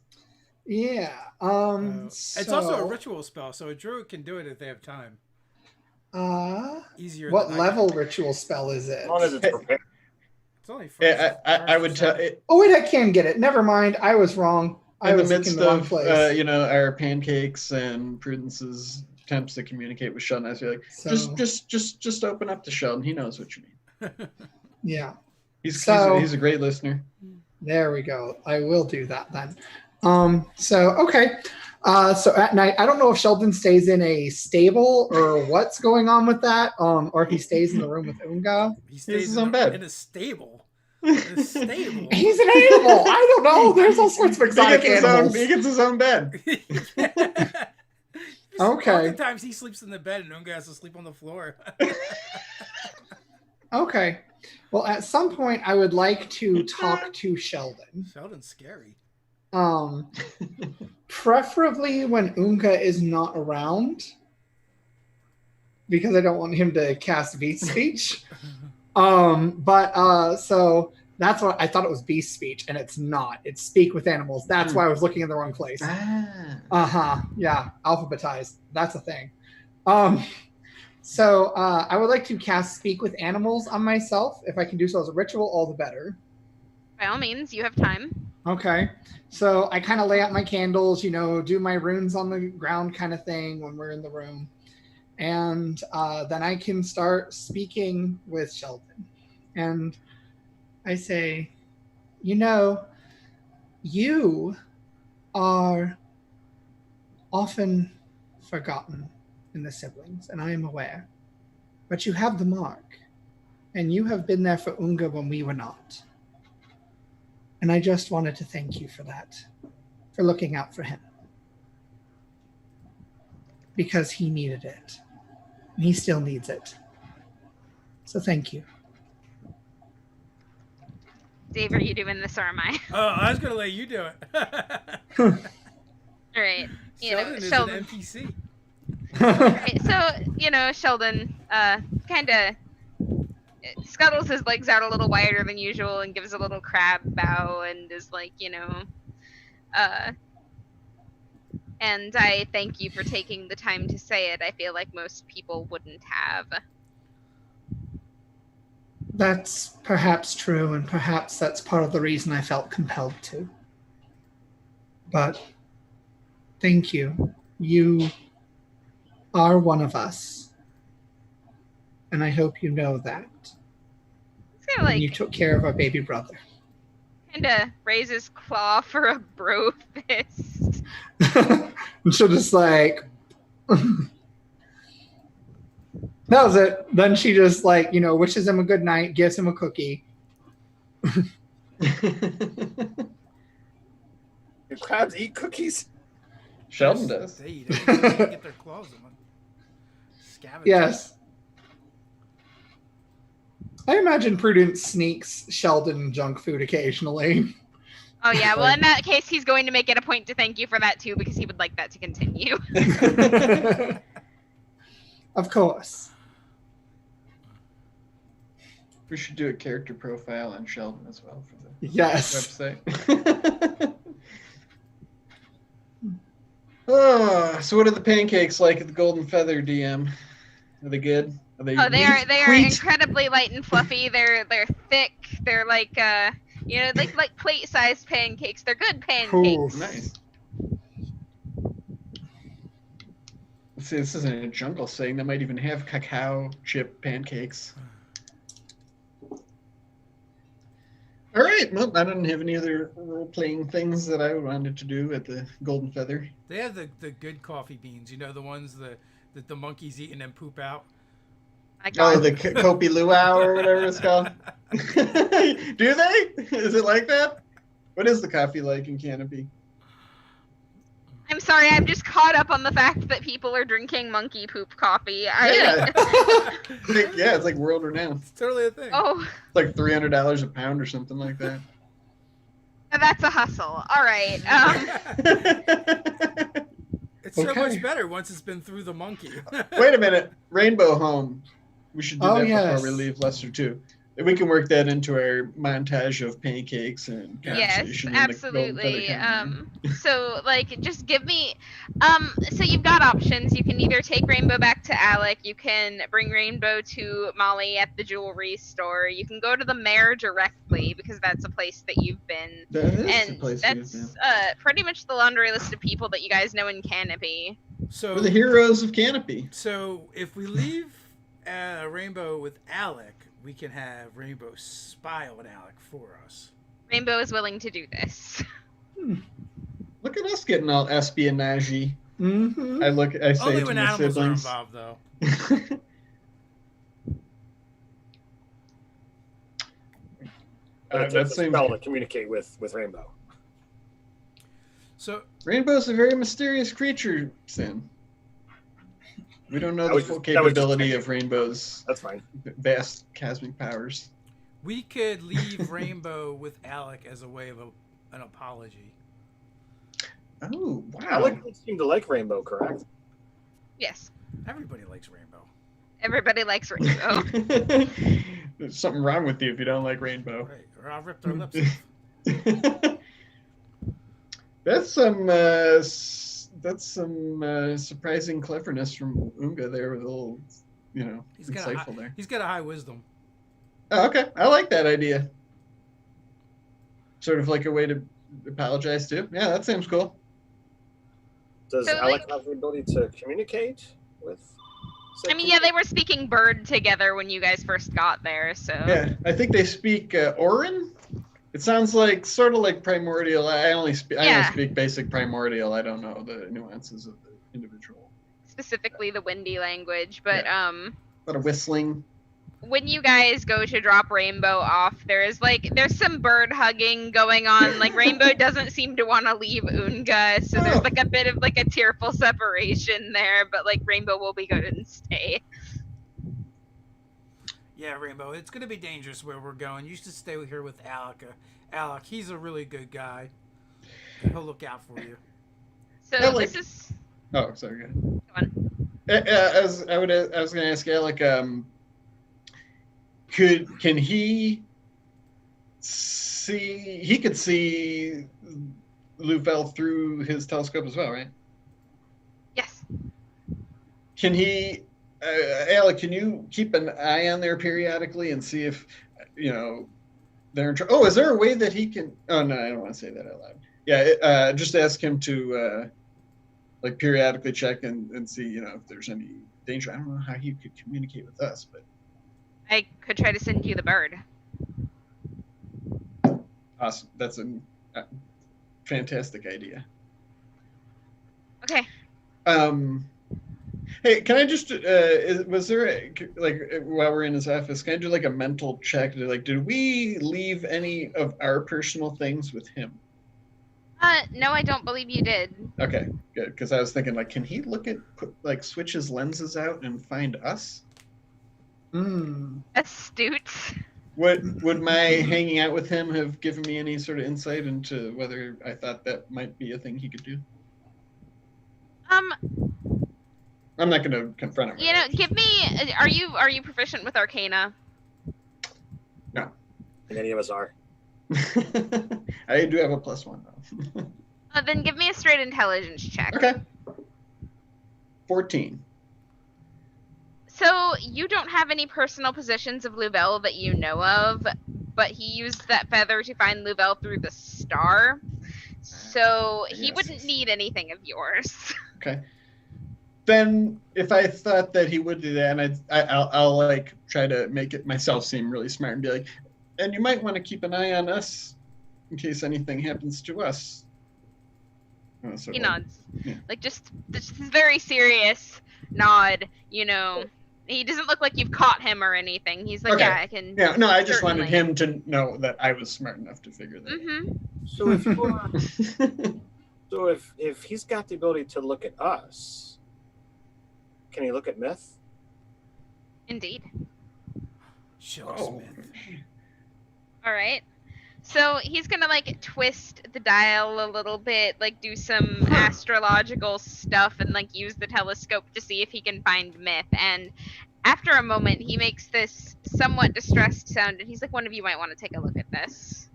Yeah. It's also a ritual spell, so a druid can do it if they have time. Easier. What than level ritual spell is it? As long as it's prepared. It's only first. Yeah, I would tell it. Oh wait, I can get it. Never mind. I was wrong. I In the was looking midst in the wrong of place. our pancakes and Prudence's attempts to communicate with Sheldon, I feel like So- just open up to Sheldon. He knows what you mean. Yeah. He's a great listener. There we go. I will do that then. Okay. So at night, I don't know if Sheldon stays in a stable or what's going on with that, or if he stays in the room with Unga. He stays his own bed. in a stable. In a stable. He's an animal. I don't know. There's all sorts of exotic animals. He gets his own bed. Okay. Sometimes he sleeps in the bed and Unga has to sleep on the floor. Okay. Well, at some point, I would like to talk to Sheldon. Sheldon's scary. Preferably when Unga is not around, because I don't want him to cast beast speech. So that's what I thought it was beast speech, and it's not. It's speak with animals. That's why I was looking in the wrong place. Yeah, alphabetized. That's a thing. So I would like to cast speak with animals on myself. If I can do so as a ritual, all the better. By all means, you have time. Okay. So I kind of lay out my candles, do my runes on the ground kind of thing when we're in the room. And then I can start speaking with Sheldon. And I say, you are often forgotten in the siblings, and I am aware. But you have the mark, and you have been there for Unga when we were not. And I just wanted to thank you for that, for looking out for him. Because he needed it. And he still needs it. So thank you. Dave, are you doing this or am I? Oh, I was going to let you do it. All right. Sheldon is Sheldon. an NPC. Right, so, Sheldon kind of scuttles his legs out a little wider than usual and gives a little crab bow and is like, and I thank you for taking the time to say it. I feel like most people wouldn't have. That's perhaps true, and perhaps that's part of the reason I felt compelled to. But thank you. You are one of us. And I hope you know that. It's kind of And you like, took care of our baby brother. kind of raises claw for a bro fist. And she'll just like... That was it. Then she just wishes him a good night, gives him a cookie. Do crabs eat cookies? Sheldon does. They eat it. They get their claws on them. Scavenge. Yes. I imagine Prudence sneaks Sheldon junk food occasionally. Oh, yeah. Well, in that case, he's going to make it a point to thank you for that, too, because he would like that to continue. Of course. We should do a character profile on Sheldon as well for the Yes. website. Oh, so what are the pancakes like at the Golden Feather, DM? Are they good? Are they Oh, they are wheat? incredibly light and fluffy. They're thick. They're like like plate-sized pancakes. They're good pancakes. Nice. Let's see, this isn't a jungle saying. They might even have cacao chip pancakes. All right. Well, I don't have any other role-playing things that I wanted to do at the Golden Feather. They have the good coffee beans. You know, the ones that the monkeys eat and then poop out. My God. Oh, the Kopi Luau or whatever it's called. Do they? Is it like that? What is the coffee like in Canopy? I'm sorry, I'm just caught up on the fact that people are drinking monkey poop coffee. Yeah. Yeah, it's like world renowned. It's totally a thing. Oh, It's like $300 a pound or something like that. that's a hustle. All right. It's so Okay. much better once it's been through the monkey. Wait a minute. Rainbow Home. We should do Oh, that yes. before we leave Leicester too. We can work that into our montage of pancakes and Yes, conversation in the Golden absolutely. Feather Campaign. So like, just give me. So you've got options. You can either take Rainbow back to Alec. You can bring Rainbow to Molly at the jewelry store. You can go to the mayor directly because that's a place that you've been. That is the And place that's we've been. pretty much the laundry list of people that you guys know in Canopy. So We're the heroes of Canopy. So if we leave Rainbow with Alec, we can have Rainbow spy on Alec for us. Rainbow is willing to do this. Look at us getting all espionage-y. Mm-hmm. I say Only to when my animals siblings. are involved, though. It that takes a seems spell good. to communicate with Rainbow. So Rainbow's a very mysterious creature, Sam. We don't know That the was full just- that was just capability checking. of Rainbow's That's fine. vast cosmic powers. we could leave Rainbow with Alec as a way of an apology. Oh, wow. Alec seemed to like Rainbow, correct? Yes, Everybody likes Rainbow. everybody likes Rainbow. There's something wrong with you if you don't like Rainbow. Right. Or I'll rip their lips off. That's some surprising cleverness from Unga there with a little, He's got insightful there. He's got a high wisdom. Oh, okay. I like that idea. Sort of like a way to apologize too. Yeah, that seems cool. Does So, Alec like- have the ability to communicate with? said I mean, yeah, they were speaking bird together when you guys first got there, so. Yeah, I think they speak Orin. It sounds like sort of like primordial. I only Yeah. speak basic primordial. I don't know the nuances of the individual. Specifically the windy language, but A lot of whistling. when you guys go to drop Rainbow off, there's some bird hugging going on. Like Rainbow doesn't seem to want to leave Unga, so there's Oh. like a bit of like a tearful separation there, but like Rainbow will be good and stay. Yeah, Rainbow, it's going to be dangerous where we're going. You should stay here with Alec. Alec, he's a really good guy. He'll look out for you. So Yeah, like- this is Oh, sorry. Go ahead. go on. I was going to ask Alec. Can he see? He could see Lufel through his telescope as well, right? Yes. Can he, Alec? Can you keep an eye on there periodically and see if they're in Oh, is there a way that he can? Oh no, I don't want to say that out loud. Yeah, just ask him to like periodically check and see if there's any danger. I don't know how he could communicate with us, but I could try to send you the bird. awesome. That's a fantastic idea. Okay. Hey, can I just was there while we're in his office, can I do like a mental check? Did we leave any of our personal things with him? No, I don't believe you did. Okay, good. Because I was thinking, can he switch his lenses out and find us? Astute. Would my hanging out with him have given me any sort of insight into whether I thought that might be a thing he could do? I'm not going to confront him. Give me. Are you proficient with Arcana? And any of us are. I do have a +1 though. Then give me a straight intelligence check. Okay. 14. So you don't have any personal possessions of Louvel that you know of, but he used that feather to find Louvel through the star. So he Yes. wouldn't need anything of yours. Okay. Then, if I thought that he would do that, and I'll like try to make it myself seem really smart and be like, and you might want to keep an eye on us in case anything happens to us. So He like, nods. yeah. Like, just this very serious nod, you know. He doesn't look like you've caught him or anything. He's like, Okay. yeah, I can. Yeah, no, I just wanted certainly. him to know that I was smart enough to figure that Mm-hmm. So if you are, out. so if he's got the ability to look at us, can he look at Myth? Indeed. Show us, Oh. Myth. All right. So he's gonna like twist the dial a little bit, like do some astrological stuff, and like use the telescope to see if he can find Myth. And after a moment, he makes this somewhat distressed sound, and he's like, "One of you might want to take a look at this."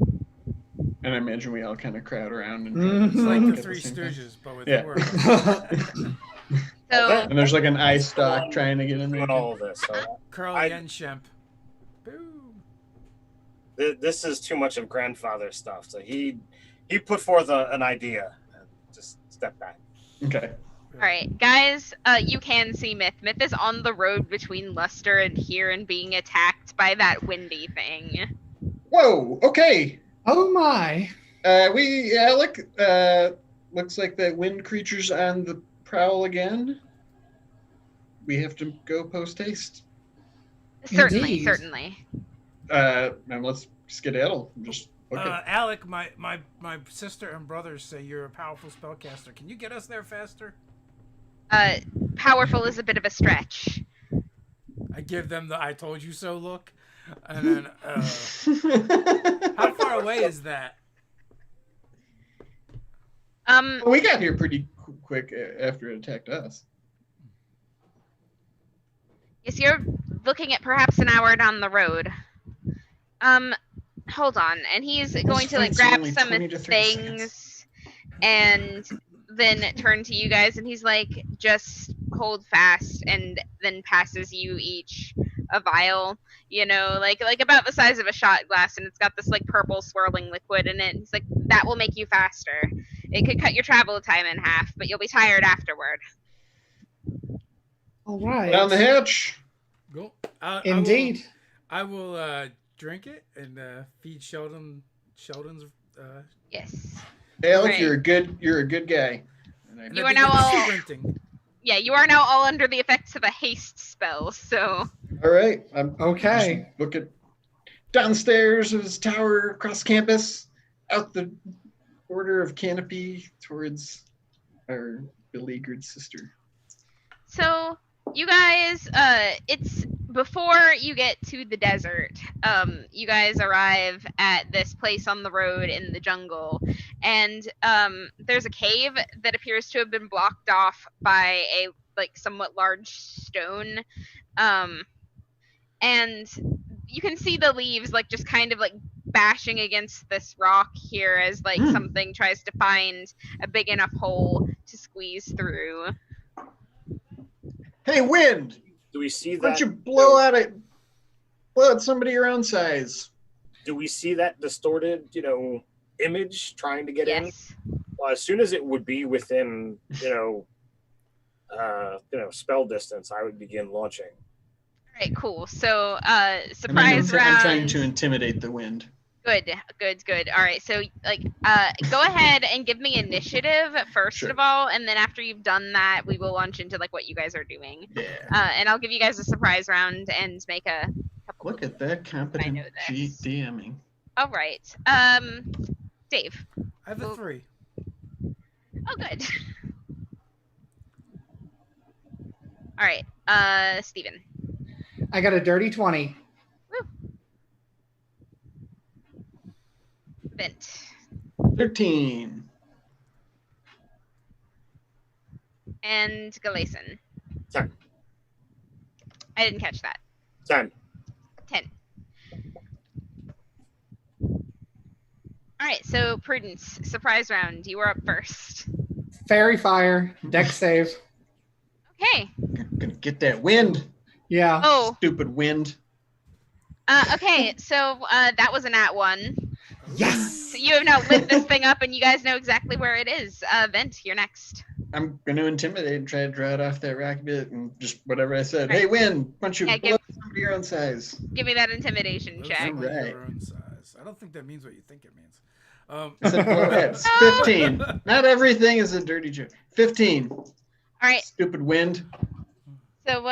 And I imagine we all kind of crowd around and It's like look the at Three same thing. Stooges, but with Yeah. words. So And there's like an eye stalk trying to get in there. Doing all of this. So Curl I- Yenshemp. Boom. this is too much of grandfather stuff. So he put forth an idea. And just step back. Okay. all right, guys, you can see Myth. Myth is on the road between Luster and here, and being attacked by that windy thing. Whoa. Okay. Oh my. Looks like the wind creature's on the prowl again. We have to go post haste. Certainly, Indeed. certainly. And let's skedaddle. Just okay. Alec, my sister and brothers say you're a powerful spellcaster. Can you get us there faster? Powerful is a bit of a stretch. I give them the "I told you so" look, and then how far away is that? We got here pretty quick after it attacked us. Yes, you're looking at perhaps an hour down the road. Hold on, and he's going to like fight's grab only some 20 to 30 things and then turn to you guys, and he's like, just hold fast, and then passes you each a vial, you know, like about the size of a shot glass, and it's got this like purple swirling liquid in it. He's like, that will make you faster. It could cut your travel time in half, but you'll be tired afterward. All right. Down the hatch. Go. Indeed. I will drink it and feed Sheldon's. Yes. Alec, Right. you're a good guy. and You I are now begin all- sprinting. Yeah, you are now all under the effects of a haste spell, so All right. I'm Okay. just look at downstairs of his tower across campus, out the border of canopy towards our beleaguered sister. So you guys, it's before you get to the desert. You guys arrive at this place on the road in the jungle, and there's a cave that appears to have been blocked off by a like somewhat large stone, and you can see the leaves like just kind of like bashing against this rock here as like something tries to find a big enough hole to squeeze through. Hey, wind! Do we see Why that? don't you blow out somebody your own size? Do we see that distorted, image trying to get in? Yes. Well, as soon as it would be within, spell distance, I would begin launching. All right, cool. So, surprise round. I'm trying to intimidate the wind. Good. All right, so go ahead and give me initiative first Sure. of all, and then after you've done that, we will launch into like what you guys are doing. Yeah. And I'll give you guys a surprise round and make a couple. Look at that competent know this. DMing. All right. Dave. I have a Well- 3. Oh, good. All right. Steven. I got a dirty 20. Vint. 13. And Galeason. 10. I didn't catch that. 10. 10. All right, so Prudence, surprise round. You were up first. Fairy fire, deck save. Okay. Gonna get that wind. Yeah. Oh, Stupid wind. okay, so that was a nat 1. Yes. So you have now lit this thing up, and you guys know exactly where it is. Vent, you're next. I'm gonna intimidate and try to draw it off that rock bit and just whatever I said. Right. Hey, wind! Punch you Yeah, below somebody your own size. Give me that intimidation Low check. somebody Right. your own size. I don't think that means what you think it means. I said below heads. 15. Not everything is a dirty joke. 15. All right, Stupid wind. so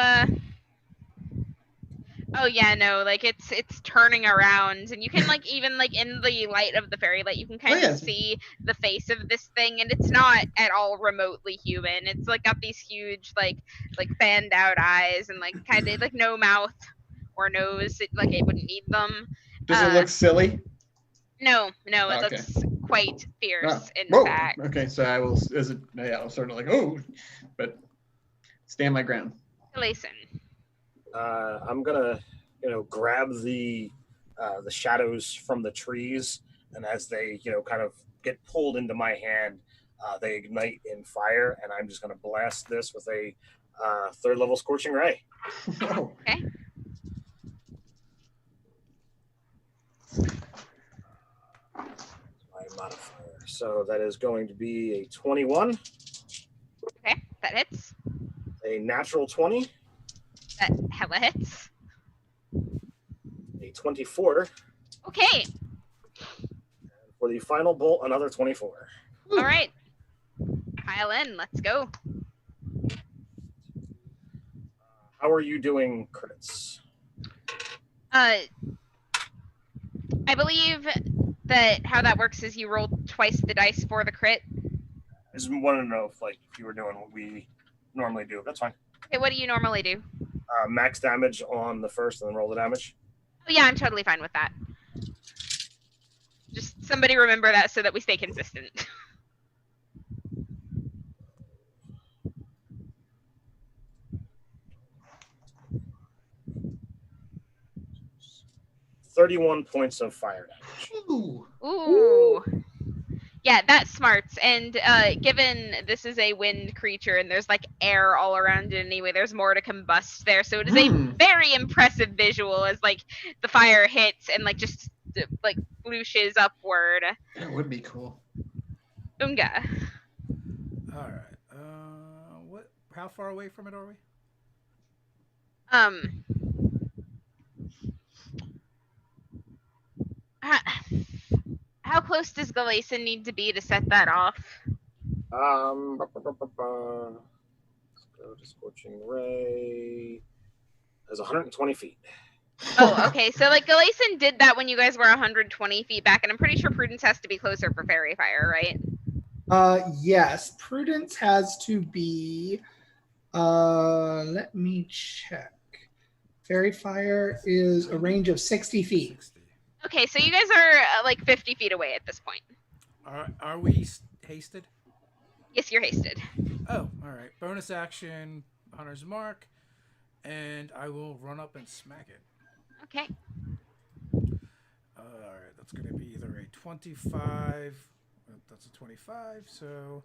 oh yeah, no, like it's turning around, and you can like even like in the light of the fairy light, you can kind yeah. of see the face of this thing, and it's not at all remotely human. It's like got these huge like fanned out eyes, and like kind of like no mouth or nose. Like it wouldn't need them. Does it look silly? No, it Okay. looks quite fierce. Oh. In Whoa. fact, Okay, so I will. I was sort of like, oh, but stand my ground. Gleason. I'm gonna, grab the shadows from the trees, and as they, kind of get pulled into my hand, they ignite in fire, and I'm just gonna blast this with a 3rd level scorching ray. Oh. Okay. My modifier. So that is going to be a 21, Okay, that hits. a natural 20, That hella hits. a 24. Okay. For the final bolt, another 24. All right. Pile in. Let's go. How are you doing crits? I believe that how that works is you roll twice the dice for the crit. I just wanted to know if you were doing what we normally do. That's fine. Okay, what do you normally do? Max damage on the first and then roll the damage. Oh yeah, I'm totally fine with that. Just somebody remember that so that we stay consistent. $31 points of fire damage. Ooh. Ooh. Yeah, that's smart. And given this is a wind creature and there's like air all around it anyway, there's more to combust there. So it is a very impressive visual as like the fire hits and like just like flooshes upward. That would be cool. Unga. All right. How far away from it are we? How close does Gleason need to be to set that off? Let's go to Scorching Ray. That's 120 feet. Oh, okay. So like Gleason did that when you guys were 120 feet back, and I'm pretty sure Prudence has to be closer for Fairy Fire, right? Yes. Prudence has to be. Let me check. Fairy fire is a range of 60 feet. 60. Okay, so you guys are like 50 feet away at this point. Are we hasted? Yes, you're hasted. Oh, all right. Bonus action, Hunter's Mark, and I will run up and smack it. Okay. All right, that's going to be either a 25. That's a 25. So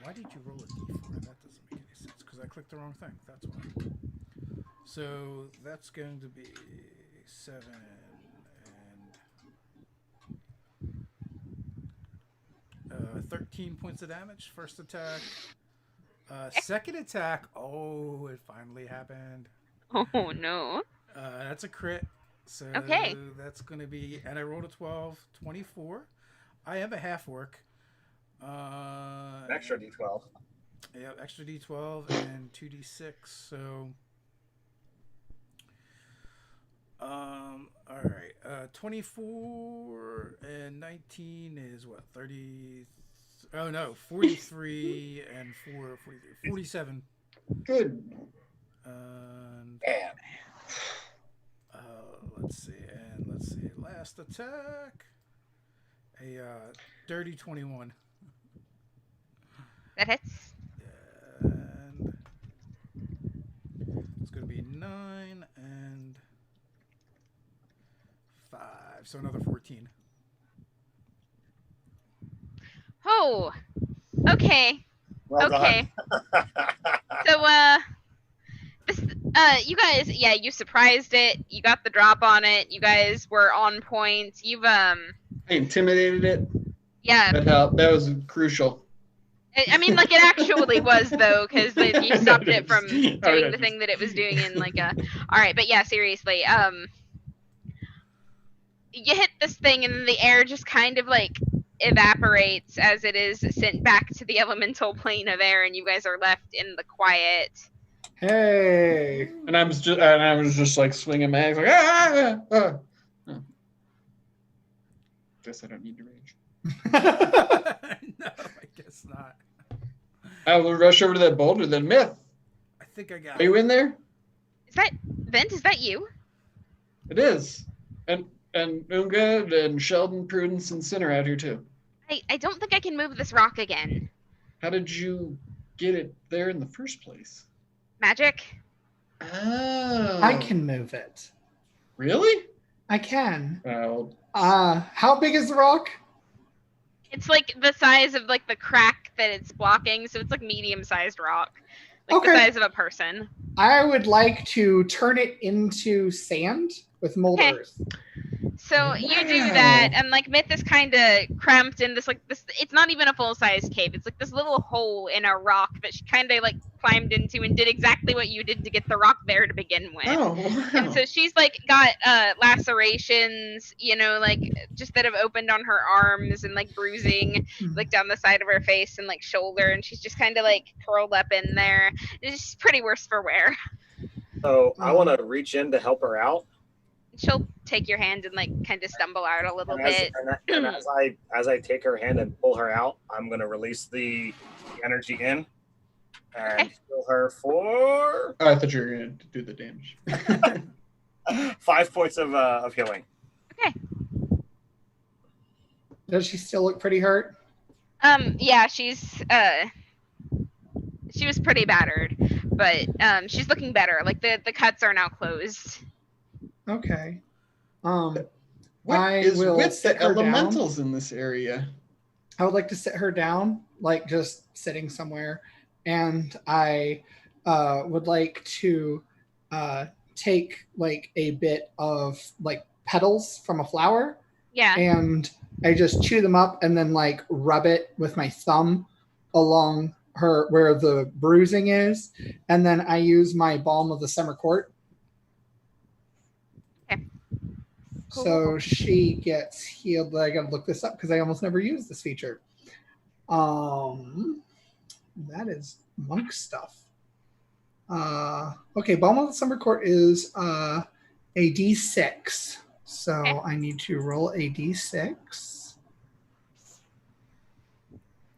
why did you roll a d4? That doesn't make any sense because I clicked the wrong thing. That's why. So that's going to be 7 and 13 points of damage. First attack. Second attack. Oh, it finally happened. Oh no. That's a crit. So Okay. that's going to be, and I rolled a 12, 24. I have a half orc. Extra d12. Yeah, extra d12 and 2d6. So, all right. 24 and 19 is what? 30. Oh no, 43 and 4, 43, 47. Good. And Damn. let's see. Last attack. A dirty 21. That hits. And it's going to be 9 and 5. So another 14. Oh, okay. Well Okay. done. So, this, you guys, yeah, you surprised it. You got the drop on it. You guys were on point. You've, I intimidated it. yeah. That helped. That was crucial. I mean, like, it actually was, though, because you stopped it from doing Alright, the thing that it was doing in, like, a... Alright, but yeah, seriously, you hit this thing, and the air just kind of, like, evaporates as it is sent back to the elemental plane of air, and you guys are left in the quiet. Hey. And I was just like swinging my axe, like ah. Guess I don't need to rage. No, I guess not. I will rush over to that boulder. Then Myth, I think I got are you in there? Is that... Vent, is that you? It is. And Unga and Sheldon, Prudence, and Sinner out here too. I don't think I can move this rock again. How did you get it there in the first place? Magic? Oh. I can move it. Really? I can. Well, How big is the rock? It's like the size of like the crack that it's blocking, so it's like medium-sized rock. Like the Okay. size of a person. I would like to turn it into sand with mold Okay. earth. So you do Wow. that, and like Myth is kind of cramped in this it's not even a full-size cave. It's like this little hole in a rock that she kind of like climbed into and did exactly what you did to get the rock there to begin with. oh, And wow. so she's like got lacerations, you know, like just that have opened on her arms and like bruising like down the side of her face and like shoulder, and she's just kind of like curled up in there. It's pretty worse for wear. So I want to reach in to help her out. She'll take your hand and like kind of stumble out a little And as, bit. and as I take her hand and pull her out, I'm going to release the energy in and Okay. heal her for Oh, I thought you were going to do the damage. 5 points of healing. Does she still look pretty hurt? Yeah, she was pretty battered, but she's looking better. Like the cuts are now closed. Okay. What I is will with sit the her down. elementals in this area? I would like to sit her down, like just sitting somewhere, and I would like to take like a bit of like petals from a flower, Yeah. and I just chew them up and then like rub it with my thumb along her where the bruising is, and then I use my balm of the summer court. Okay. So she gets healed. I gotta look this up because I almost never use this feature. That is monk stuff. Okay, balm of the summer court is a d6. So Okay. I need to roll a d6.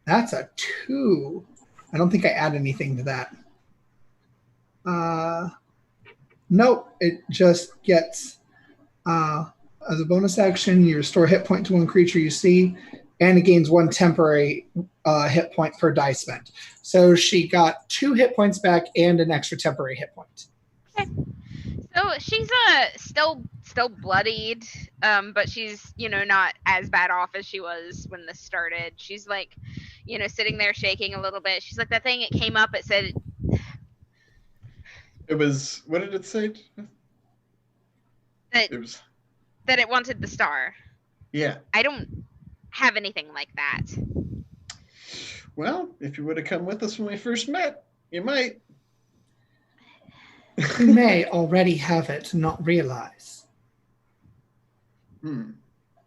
That's a 2. I don't think I add anything to that. Nope, it just gets as a bonus action, you restore hit point to one creature you see, and it gains 1 temporary hit point per die spent. So she got 2 hit points back and an extra temporary hit point. So she's still bloodied, but she's, you know, not as bad off as she was when this started. She's like, you know, sitting there shaking a little bit. She's like, that thing, it came up, it said It was, what did it say? that It was, that it wanted the star. yeah. I don't have anything like that. Well, if you would have come with us when we first met, you might. You may already have it, not realize. Hmm.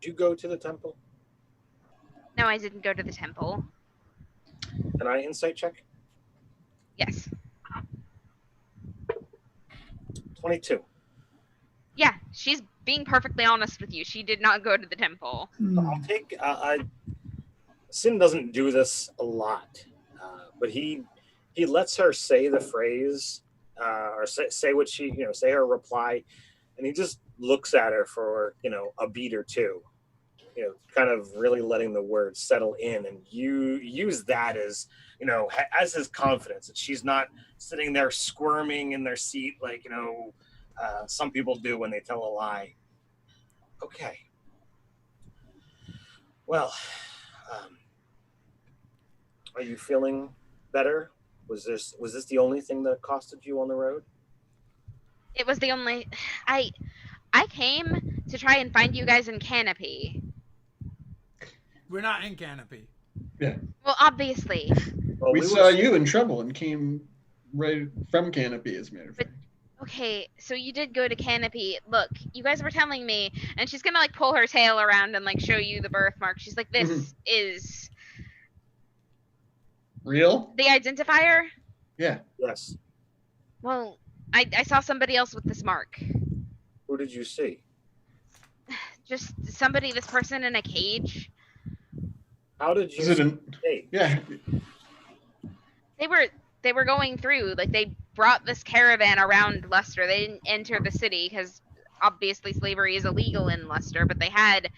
Did you go to the temple? No, I didn't go to the temple. Can I insight check? Yes. 22. Yeah, she's being perfectly honest with you. She did not go to the temple. So I'll take. Sin doesn't do this a lot, but he lets her say the phrase or say what she, you know, say her reply, and he just looks at her for, you know, a beat or two, you know, kind of really letting the words settle in, and you use that as, you know, as his confidence that she's not sitting there squirming in their seat like, you know, some people do when they tell a lie. Okay. Well, Are you feeling better? Was this the only thing that accosted you on the road? It was the only. I came to try and find you guys in Canopy. We're not in Canopy. Yeah. Well, obviously. Well, We we saw were you in trouble and came right from Canopy, as a matter of fact. Okay, so you did go to Canopy. Look, you guys were telling me, and she's gonna like pull her tail around and like show you the birthmark. She's like, "This is Real? the identifier." Yeah. Yes. Well, I saw somebody else with this mark. Who did you see? Just somebody, this person in a cage. How did you? Is it an? Hey, Yeah. They were going through, like they brought this caravan around Leicester. They didn't enter the city because obviously slavery is illegal in Leicester, but they had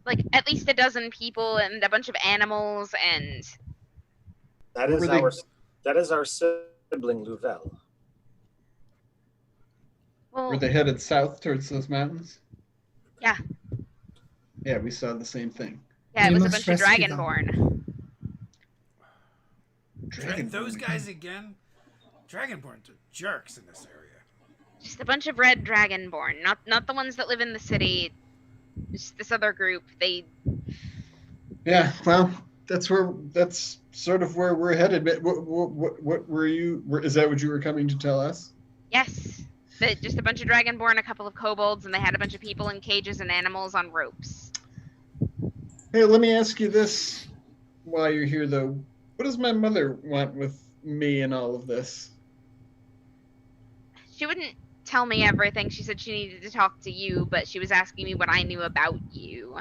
like at least a dozen people and a bunch of animals, and that Where is were they- our sibling Louvel. well, Were they headed south towards those mountains? Yeah. Yeah, we saw the same thing. yeah, it We was a must bunch of rescue them. Dragonborn. Those guys again? Dragonborns are jerks in this area. Just a bunch of red Dragonborn, not the ones that live in the city. Just this other group. They Yeah. Well, that's sort of where we're headed. But what were you? Is that what you were coming to tell us? yes, just a bunch of Dragonborn, a couple of kobolds, and they had a bunch of people in cages and animals on ropes. Hey, let me ask you this while you're here, though. What does my mother want with me and all of this? She wouldn't tell me everything. She said she needed to talk to you, but she was asking me what I knew about you.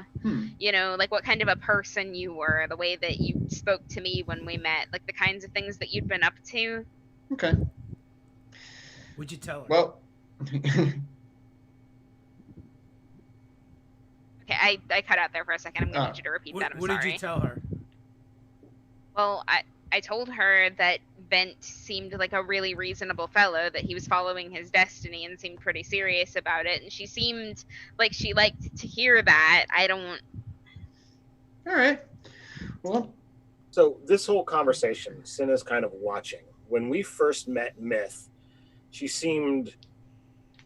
You know, like what kind of a person you were, the way that you spoke to me when we met, like the kinds of things that you'd been up to. Okay. Would you tell her? Well, Okay, I cut out there for a second. I'm going to Ah. need you to repeat what that. I'm what sorry. did you tell her? Well, I told her that Vent seemed like a really reasonable fellow, that he was following his destiny and seemed pretty serious about it. And she seemed like she liked to hear that. I don't. all right. Well, So this whole conversation, Cinna's kind of watching. When we first met Myth, she seemed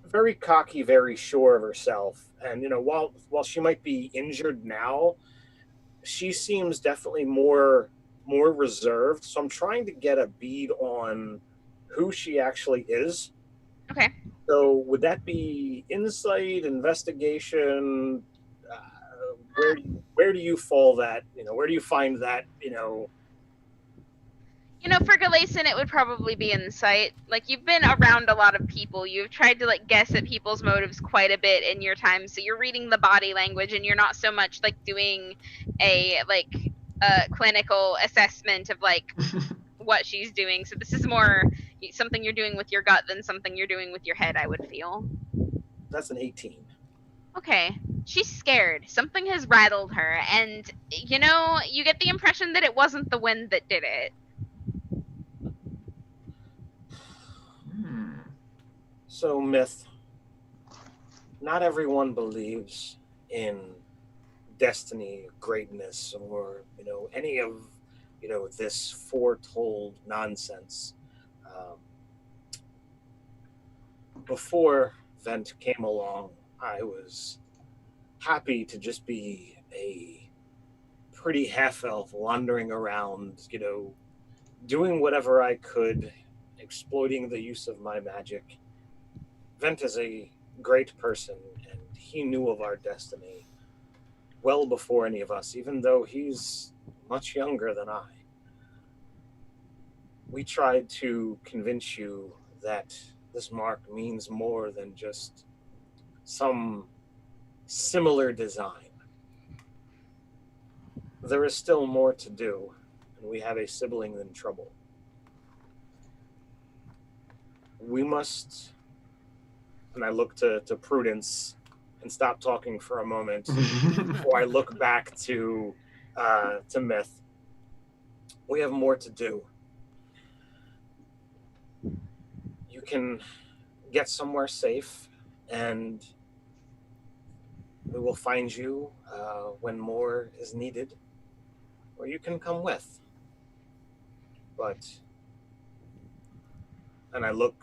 very cocky, very sure of herself. And while she might be injured now, she seems definitely more reserved. So I'm trying to get a bead on who she actually is. Okay. So would that be insight, investigation? Where do you fall that? Where do you find that? For Galason, it would probably be insight. Like, you've been around a lot of people. You've tried to, like, guess at people's motives quite a bit in your time. So you're reading the body language, and you're not so much, like, doing a clinical assessment of, like, what she's doing. So this is more something you're doing with your gut than something you're doing with your head, I would feel. That's an 18. Okay. She's scared. Something has rattled her. And, you get the impression that it wasn't the wind that did it. So, Myth, not everyone believes in destiny, greatness, or, any of, this foretold nonsense. Before Vent came along, I was happy to just be a pretty half-elf wandering around, doing whatever I could, exploiting the use of my magic. Vent is a great person, and he knew of our destiny well before any of us, even though he's much younger than I. We tried to convince you that this mark means more than just some similar design. There is still more to do, and we have a sibling in trouble. We must, and I look to Prudence and stop talking for a moment before I look back to Myth. We have more to do. You can get somewhere safe, and we will find you when more is needed. or you can come with. But, and I look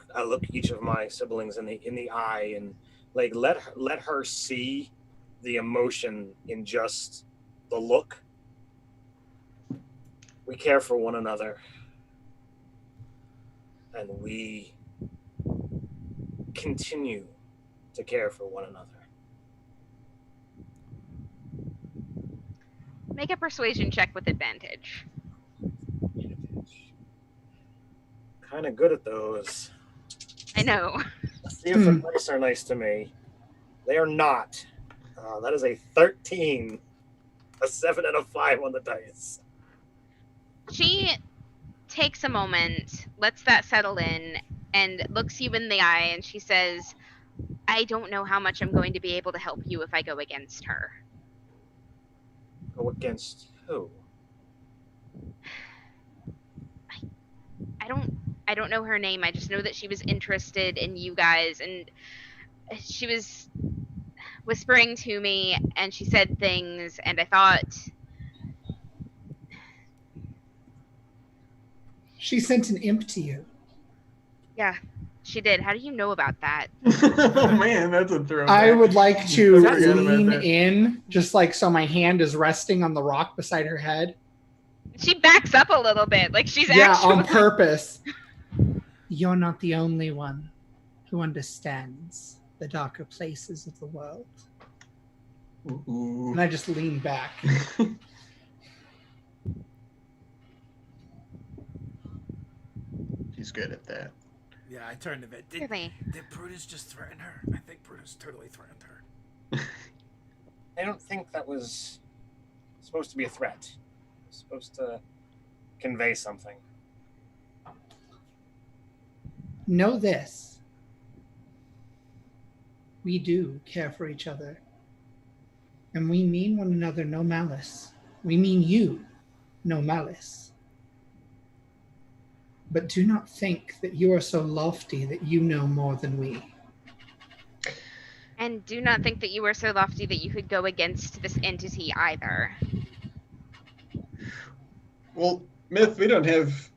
each of my siblings in the eye, and like let her see the emotion in just the look. We care for one another, and we continue to care for one another. Make a persuasion check with advantage. Kind of good at those. I know. See if the dice are nice to me. They are not. That is a 13. A 7 and a 5 on the dice. She takes a moment, lets that settle in, and looks you in the eye, and she says, I don't know how much I'm going to be able to help you if I go against her. Go against who? I don't know her name. I just know that she was interested in you guys, and she was whispering to me, and she said things, and I thought... She sent an imp to you. Yeah, she did. How do you know about that? Oh man, that's a throwback. I would like to I forgot about lean that. in, just like so my hand is resting on the rock beside her head. She backs up a little bit, like she's Yeah, actually... on purpose. You're not the only one who understands the darker places of the world. Ooh. And I just lean back. She's good at that. Yeah, I turned to Vet. Really? Did Brutus just threaten her? I think Brutus totally threatened her. I don't think that was supposed to be a threat. It was supposed to convey something. Know this. We do care for each other. And we mean one another no malice. We mean you no malice. But do not think that you are so lofty that you know more than we. And do not think that you are so lofty that you could go against this entity either. Well, Myth, we don't have...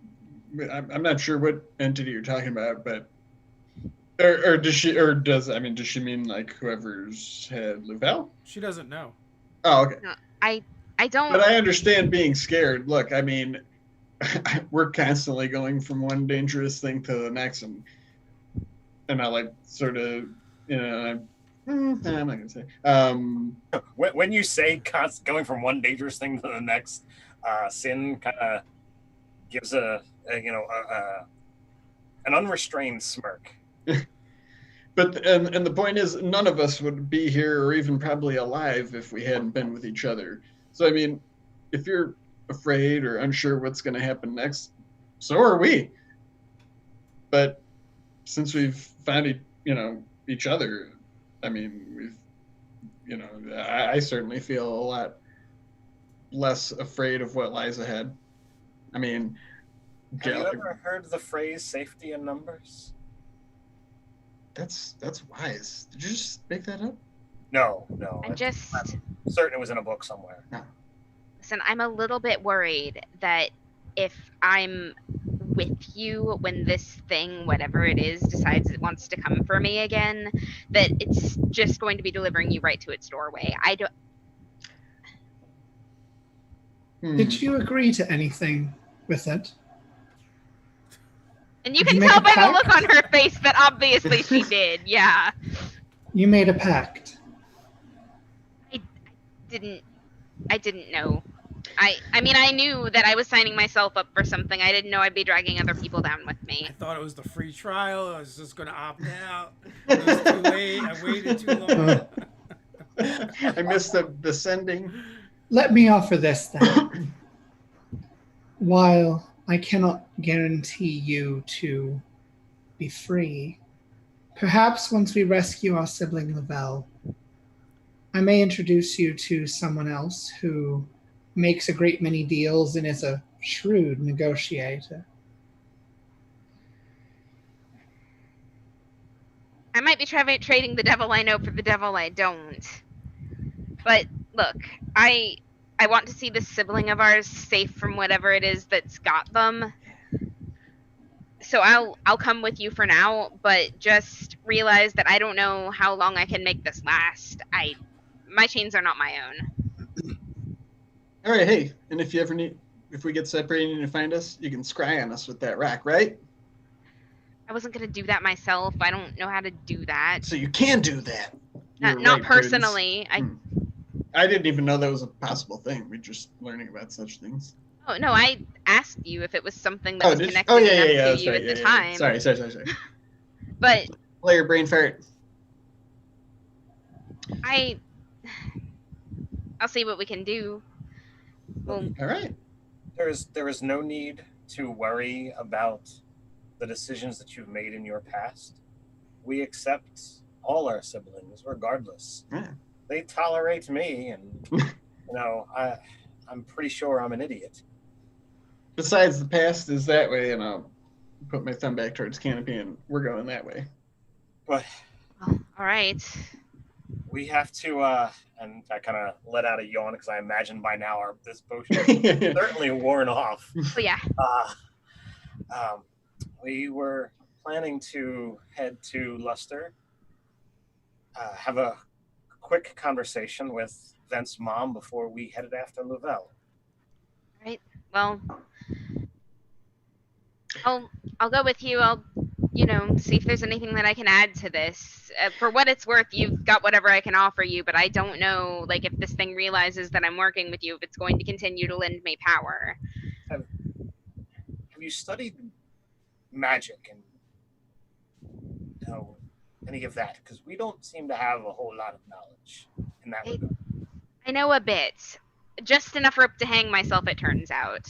I'm not sure what entity you're talking about, but... Or does she... Or does she mean, like, whoever's had Louvel? She doesn't know. Oh, okay. No, I don't... But I understand being scared. Look, I mean... we're constantly going from one dangerous thing to the next, and I like sort of, you know, I'm not gonna say. When you say going from one dangerous thing to the next, Sin kind of gives an unrestrained smirk. But and the point is, none of us would be here or even probably alive if we hadn't been with each other. So I mean, if you're afraid or unsure what's going to happen next, so are we. But since we've found each other, I mean, I certainly feel a lot less afraid of what lies ahead. I mean, have you ever heard the phrase "safety in numbers"? That's wise. Did you just make that up? No. I'm certain it was in a book somewhere. No. Listen, I'm a little bit worried that if I'm with you when this thing, whatever it is, decides it wants to come for me again, that it's just going to be delivering you right to its doorway. I don't... Did you agree to anything with it? And you Did can you make tell a by the pact? look on her face that obviously she did, yeah. You made a pact. I didn't know. I mean, I knew that I was signing myself up for something. I didn't know I'd be dragging other people down with me. I thought it was the free trial. I was just going to opt out. It was too late. I waited too long. I missed the sending. Let me offer this then. While I cannot guarantee you to be free, perhaps once we rescue our sibling Lavelle, I may introduce you to someone else who makes a great many deals and is a shrewd negotiator. I might be trading the devil I know for the devil I don't. But look, I I want to see this sibling of ours safe from whatever it is that's got them. So I'll come with you for now, but just realize that I don't know how long I can make this last. My chains are not my own. All right, hey, and if we get separated and you find us, you can scry on us with that rock, right? I wasn't gonna do that myself. I don't know how to do that. So you can do that. Not personally. I didn't even know that was a possible thing. We're just learning about such things. Oh no, I asked you if it was something that was connected enough to you at the time. Sorry. But Player brain fart. I'll see what we can do. Well, all right. There is no need to worry about the decisions that you've made in your past. We accept all our siblings, regardless. Yeah. They tolerate me, and I'm pretty sure I'm an idiot. Besides, the past is that way, and I'll put my thumb back towards Canopy, and we're going that way. But all right. we have to, and I kind of let out a yawn because I imagine by now this potion is certainly worn off. Oh yeah. We were planning to head to Luster, have a quick conversation with Vent's mom before we headed after Lavelle. Right. Well, I'll go with you. I'll, see if there's anything that I can add to this. For what it's worth, you've got whatever I can offer you, but I don't know, if this thing realizes that I'm working with you, if it's going to continue to lend me power. Have you studied magic and any of that? Because we don't seem to have a whole lot of knowledge in that regard. I know a bit. Just enough rope to hang myself, it turns out.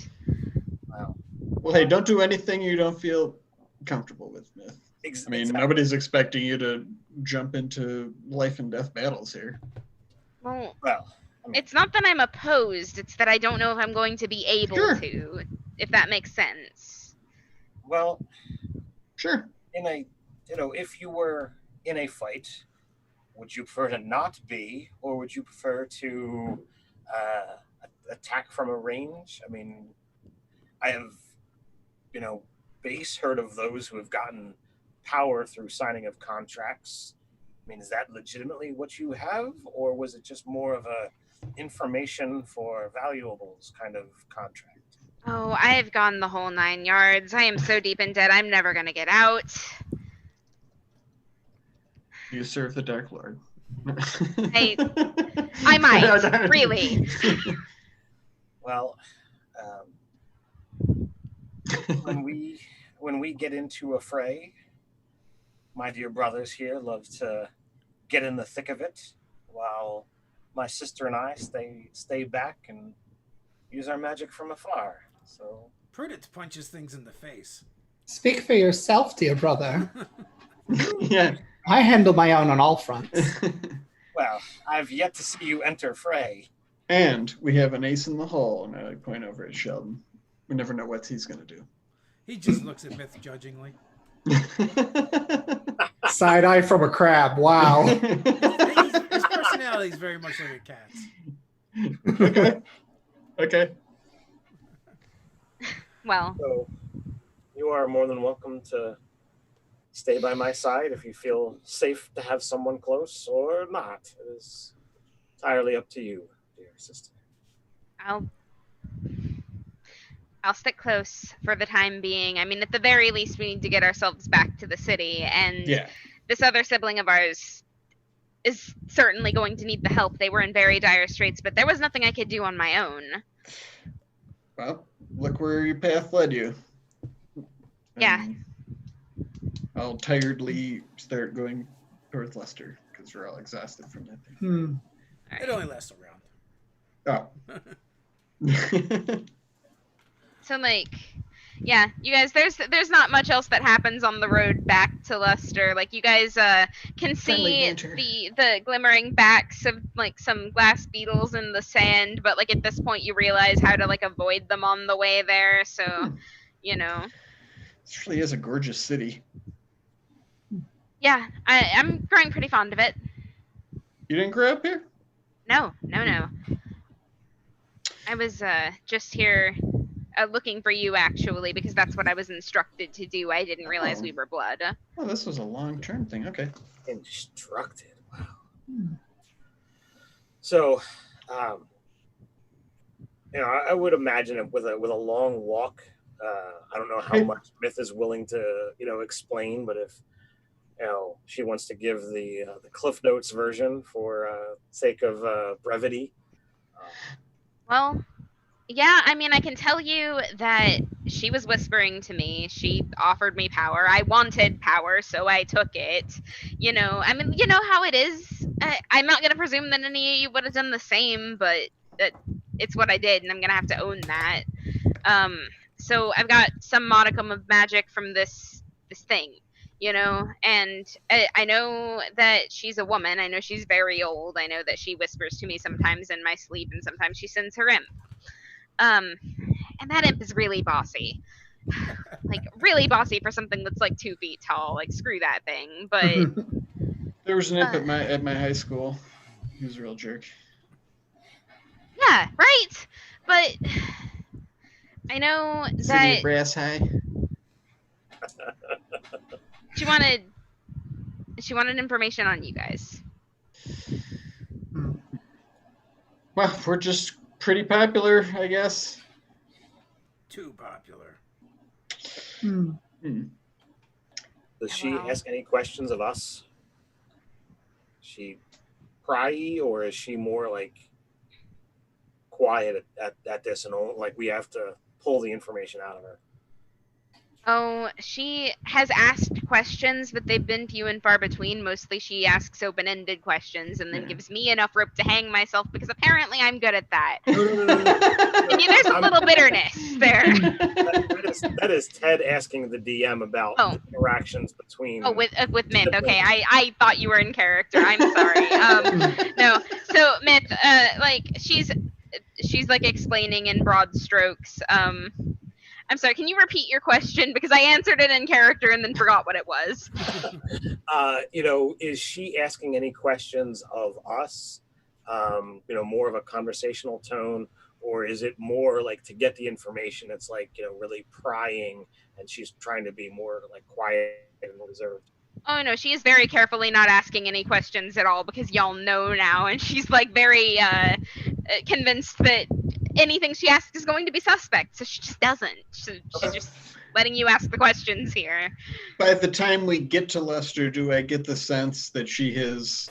Wow. Well, hey, don't do anything you don't feel comfortable with, Myth. Exactly. Nobody's expecting you to jump into life and death battles here. Well, I mean, it's not that I'm opposed. It's that I don't know if I'm going to be able to, if that makes sense. well, Sure. if you were in a fight, would you prefer to not be, or would you prefer to attack from a range? I mean, I have, base heard of those who have gotten power through signing of contracts. I mean, is that legitimately what you have, or was it just more of a information for valuables kind of contract? Oh, I've gone the whole 9 yards. I am so deep in debt, I'm never going to get out. You serve the Dark Lord. I might, really. Well, when we get into a fray, my dear brothers here love to get in the thick of it, while my sister and I stay back and use our magic from afar. So Prudence punches things in the face. Speak for yourself, dear brother. Yeah. I handle my own on all fronts. well, I've yet to see you enter fray. And we have an ace in the hole, and I point over at Sheldon. We never know what he's going to do. He just looks at Myth judgingly. Side eye from a crab. Wow. His personality is very much like a cat's. Okay. Well, So you are more than welcome to stay by my side if you feel safe to have someone close, or not. It is entirely up to you, dear sister. I'll stick close for the time being. I mean, at the very least, we need to get ourselves back to the city, and this other sibling of ours is certainly going to need the help. They were in very dire straits, but there was nothing I could do on my own. Well, look where your path led you. Yeah. I'll tiredly start going towards Lester, because we're all exhausted from that thing. It only lasts a round. Oh. So, you guys, there's not much else that happens on the road back to Luster. You guys can see the glimmering backs of some glass beetles in the sand, but at this point you realize how to avoid them on the way there. So, This really is a gorgeous city. Yeah, I'm growing pretty fond of it. You didn't grow up here? No. I was just here looking for you, actually, because that's what I was instructed to do. I didn't realize we were blood. Oh, this was a long-term thing. Okay. Instructed. Wow. So, I would imagine it with a long walk. I don't know how much Myth is willing to explain, but if she wants to give the Cliff Notes version for sake of brevity. Well, yeah, I mean, I can tell you that she was whispering to me. She offered me power. I wanted power, so I took it. I mean, you know how it is. I'm not going to presume that any of you would have done the same, but it's what I did, and I'm going to have to own that. So I've got some modicum of magic from this thing, and I know that she's a woman. I know she's very old. I know that she whispers to me sometimes in my sleep, and sometimes she sends her imp. And that imp is really bossy. Like, really bossy for something that's like 2 feet tall. Like, screw that thing. But there was an imp at my high school. He was a real jerk. Yeah, right? But I know City of Brass High. she wanted information on you guys. Well, we're just pretty popular, I guess. Too popular. Does she ask any questions of us? Is she pryy, or is she more like quiet at this, and like we have to pull the information out of her? Oh, she has asked questions, but they've been few and far between. Mostly she asks open-ended questions and then gives me enough rope to hang myself, because apparently I'm good at that. Maybe there's a little bitterness there. That is Ted asking the DM about the interactions between... Oh, with Myth. Okay, I thought you were in character. I'm sorry. No, so Myth, she's like explaining in broad strokes. I'm sorry, can you repeat your question? Because I answered it in character and then forgot what it was. Is she asking any questions of us, more of a conversational tone, or is it more like to get the information? It's like, really prying, and she's trying to be more like quiet and reserved. Oh, no, she is very carefully not asking any questions at all, because y'all know now, and she's like very convinced that anything she asks is going to be suspect, so she just doesn't. She's just letting you ask the questions here. By the time we get to Lester, do I get the sense that she has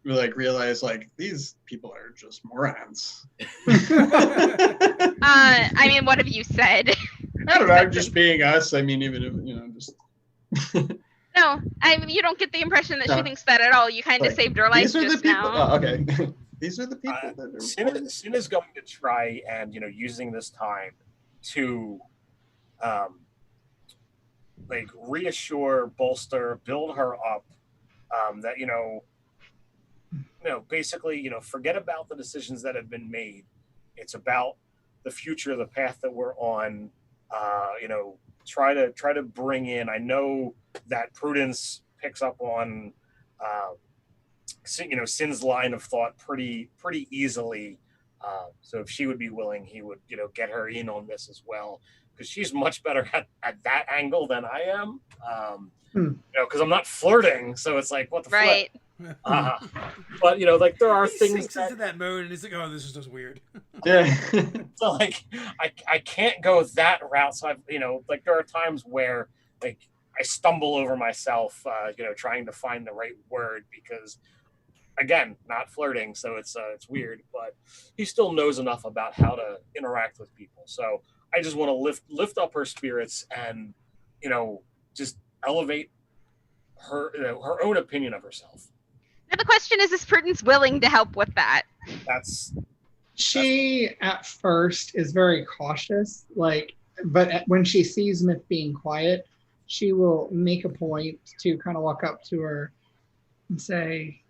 realized these people are just morons? I mean, what have you said? I don't know, just being us. I mean, even if, just... No, you don't get the impression that she thinks that at all. You kind of saved her life just now. Oh, okay. These are the people that are... Sin is going to try and, using this time to, reassure, bolster, build her up, that, basically, forget about the decisions that have been made. It's about the future, the path that we're on, try to bring in. I know that Prudence picks up on, Sin's line of thought pretty easily. So if she would be willing, he would, get her in on this as well, because she's much better at that angle than I am. Because I'm not flirting, so it's like, what the right. Flip? But there are things sinks into that mode, and he's like, "Oh, this is just weird." Yeah. So I can't go that route. So I've there are times where I stumble over myself, trying to find the right word, because again, not flirting, so it's weird. But he still knows enough about how to interact with people. So I just want to lift up her spirits and just elevate her her own opinion of herself. Now the question is Prudence willing to help with that? She at first is very cautious, but when she sees Myth being quiet, she will make a point to kind of walk up to her and say,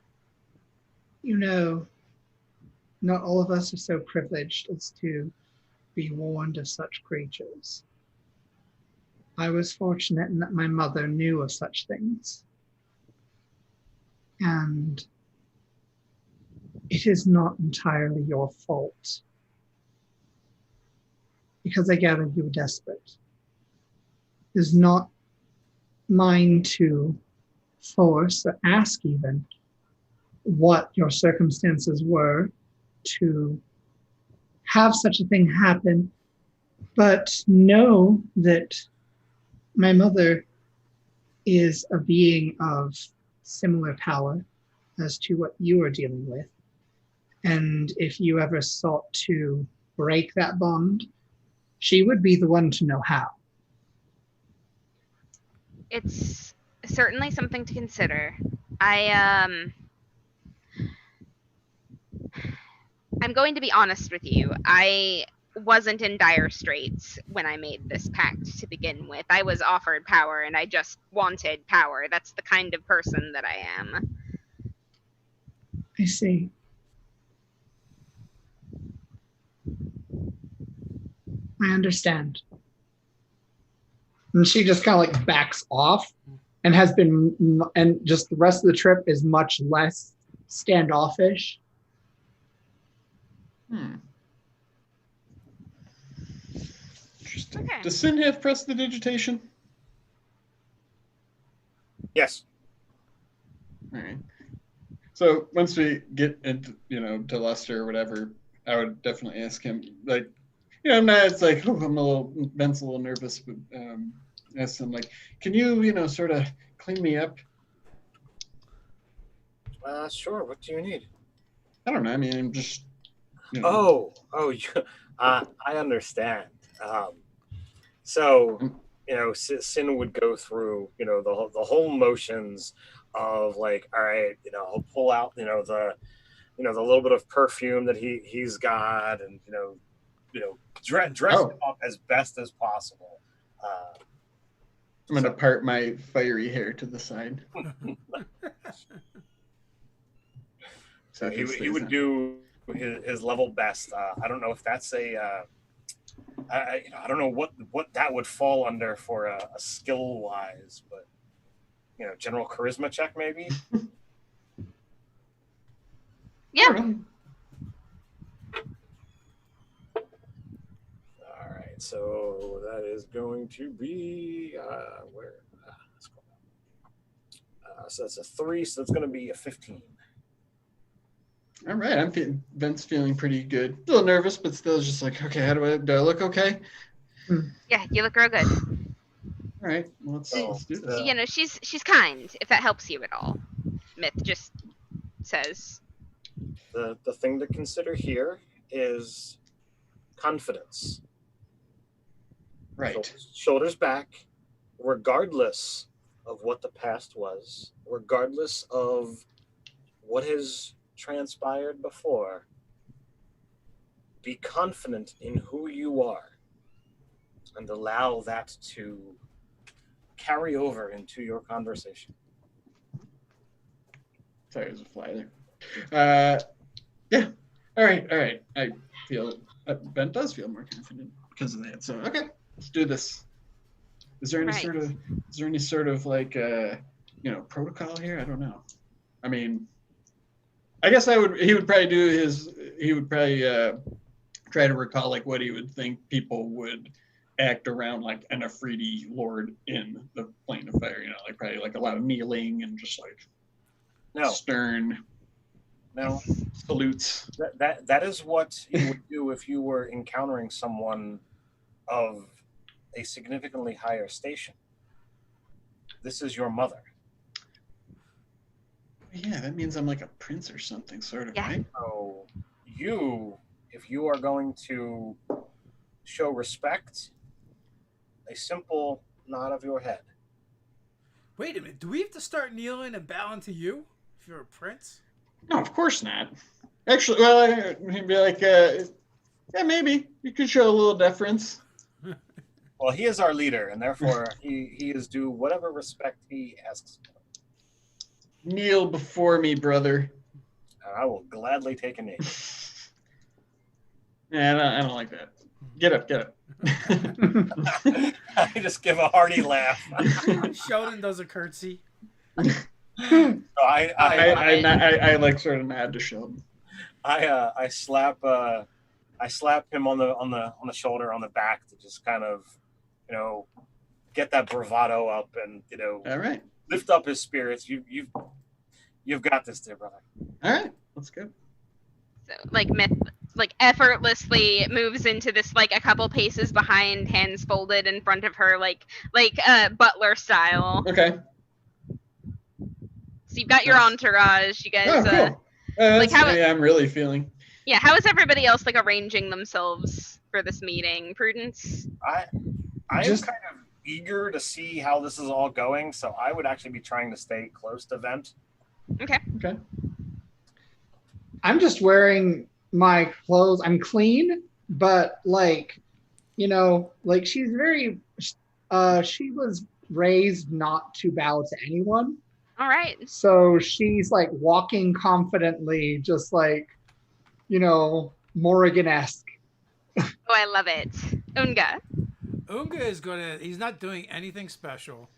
not all of us are so privileged as to be warned of such creatures. I was fortunate in that my mother knew of such things. And it is not entirely your fault because I gather you were desperate, is not mine to force or ask even what your circumstances were to have such a thing happen, but know that my mother is a being of similar power as to what you are dealing with. And if you ever sought to break that bond, she would be the one to know how. It's certainly something to consider. I'm going to be honest with you. I wasn't in dire straits when I made this pact to begin with. I was offered power and I just wanted power. That's the kind of person that I am. I see. I understand. And she just kind of like backs off and has been, and just the rest of the trip is much less standoffish. Interesting. Okay. Does Sin have prestidigitation? Yes. All right. So once we get into, to Lester or whatever, I would definitely ask him, like, I'm not, it's like, Ben's a little nervous, but ask him, like, can you, sort of clean me up? Sure. What do you need? I don't know. I mean, I'm just, I understand. So, Sin would go through, the whole motions of like, all right, he'll pull out, the little bit of perfume that he's got, and dress him up as best as possible. I'm gonna part my fiery hair to the side. So he would do his level best. I don't know if that's I don't know what that would fall under for a skill wise, but general charisma check maybe. Yeah. All right, so that is going to be where? So that's a 3, so that's going to be a 15. All right, Ben's feeling pretty good. A little nervous, but still just like, okay, do I look okay? Yeah, you look real good. All right, well, let's do this. She's kind, if that helps you at all. Myth just says. The thing to consider here is confidence. Right. Shoulders back, regardless of what the past was, regardless of what has transpired before. Be confident in who you are and allow that to carry over into your conversation. Sorry, there's a fly there. Yeah. All right. I feel Ben does feel more confident because of that. So okay, let's do this. Is there any sort of like protocol here? I don't know. I mean, I guess he would probably try to recall like what he would think people would act around like an Afridi lord in the Plane of Fire, like probably like a lot of kneeling and just like stern salutes. That is what you would do if you were encountering someone of a significantly higher station. This is your mother. Yeah, that means I'm like a prince or something, sort of, Yeah. right? So if you are going to show respect, a simple nod of your head. Wait a minute, do we have to start kneeling and bowing to you if you're a prince? No, of course not. Actually, well, he'd be like, yeah, maybe you could show a little deference. Well, he is our leader, and therefore he is due whatever respect he asks for. Kneel before me, brother. I will gladly take a knee. Yeah, I don't like that. Get up. I just give a hearty laugh. Sheldon does a curtsy. So I like sort of nod to Sheldon. I slap I slap him on the shoulder, on the back, to just kind of, get that bravado up and All right. lift up his spirits. You've got this, dear brother. All right. Let's go. So Myth effortlessly moves into this a couple paces behind, hands folded in front of her, like butler style. Okay. So you've got your entourage. You guys. Oh, cool. How I'm really feeling. Yeah, how is everybody else arranging themselves for this meeting? Prudence? I'm kind of eager to see how this is all going, so I would actually be trying to stay close to Vent. Okay. I'm just wearing my clothes. I'm clean, but she's very she was raised not to bow to anyone. All right. So she's walking confidently, just Morrigan-esque. Oh, I love it. Unga is he's not doing anything special,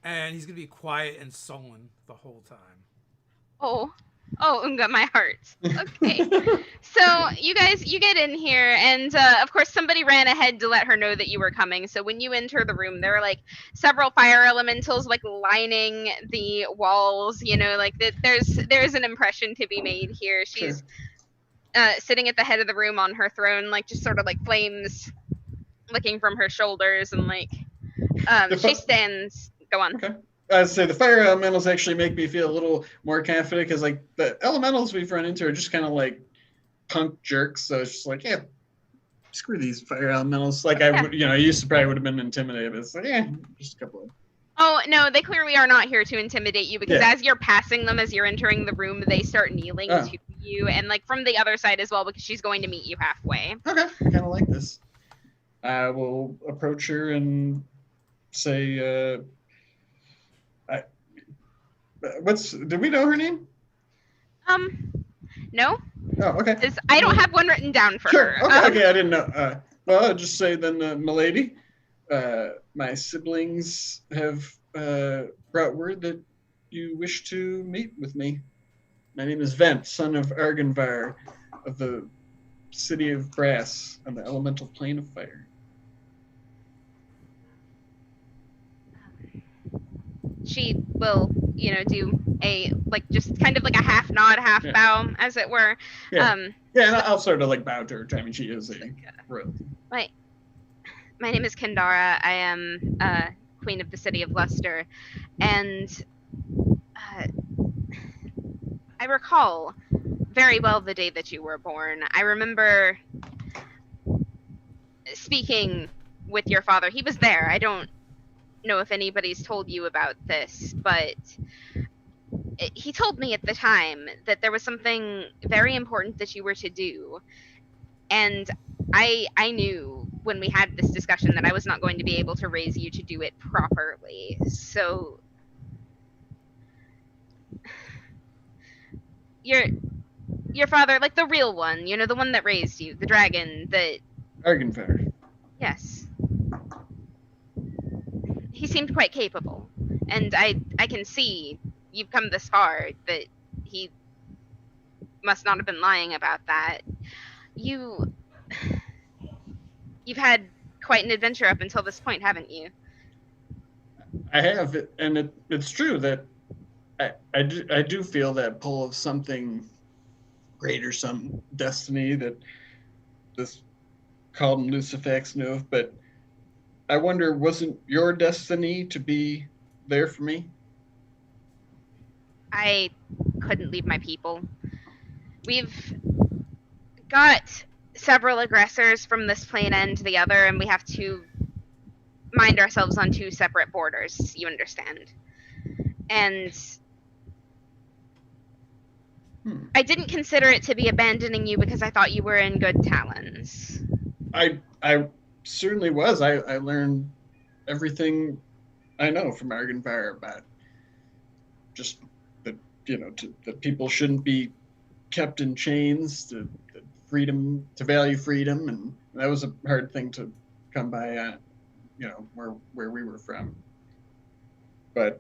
and he's gonna be quiet and sullen the whole time. Oh, Unga, my heart. Okay. So you get in here, and of course somebody ran ahead to let her know that you were coming. So when you enter the room, there are several fire elementals lining the walls. There's an impression to be made here. She's sitting at the head of the room on her throne, just sort of flames licking from her shoulders, and she stands. Go on. Okay. I'd say the fire elementals actually make me feel a little more confident, because the elementals we've run into are just kind of punk jerks. So it's just yeah, screw these fire elementals. I would, I used to probably would have been intimidated, but it's just a couple of. Oh no, they clearly are not here to intimidate you, because as you're passing them, as you're entering the room, they start kneeling to you, and from the other side as well, because she's going to meet you halfway. Okay, I kind of like this. I will approach her and say, did we know her name? No. Oh, okay. I don't have one written down for her. Okay, I didn't know. Well, I'll just say then, milady, my siblings have brought word that you wish to meet with me. My name is Vent, son of Arganvar, of the city of Brass on the elemental plane of fire. She will, do a just kind of a half nod, half bow, as it were. Yeah. And I'll sort of bow to her. I mean, she is a royalty. My name is Kendara. I am queen of the city of Luster, and I recall very well the day that you were born. I remember speaking with your father. He was there. I don't know if anybody's told you about this, but he told me at the time that there was something very important that you were to do, and I knew when we had this discussion that I was not going to be able to raise you to do it properly. So your father, the real one, the one that raised you, the dragon that Arganvar. Yes. He seemed quite capable, and I can see you've come this far, that he must not have been lying about that. You've had quite an adventure up until this point, haven't you? I have, and it's true that I do feel that pull of something greater, some destiny that this called Lucifax knew of, but I wonder, wasn't your destiny to be there for me? I couldn't leave my people. We've got several aggressors from this plane end to the other, and we have to mind ourselves on two separate borders, you understand. And I didn't consider it to be abandoning you, because I thought you were in good talons. I certainly was. I learned everything I know from Arganvar about just that, that people shouldn't be kept in chains, to freedom, to value freedom, and that was a hard thing to come by, where we were from. But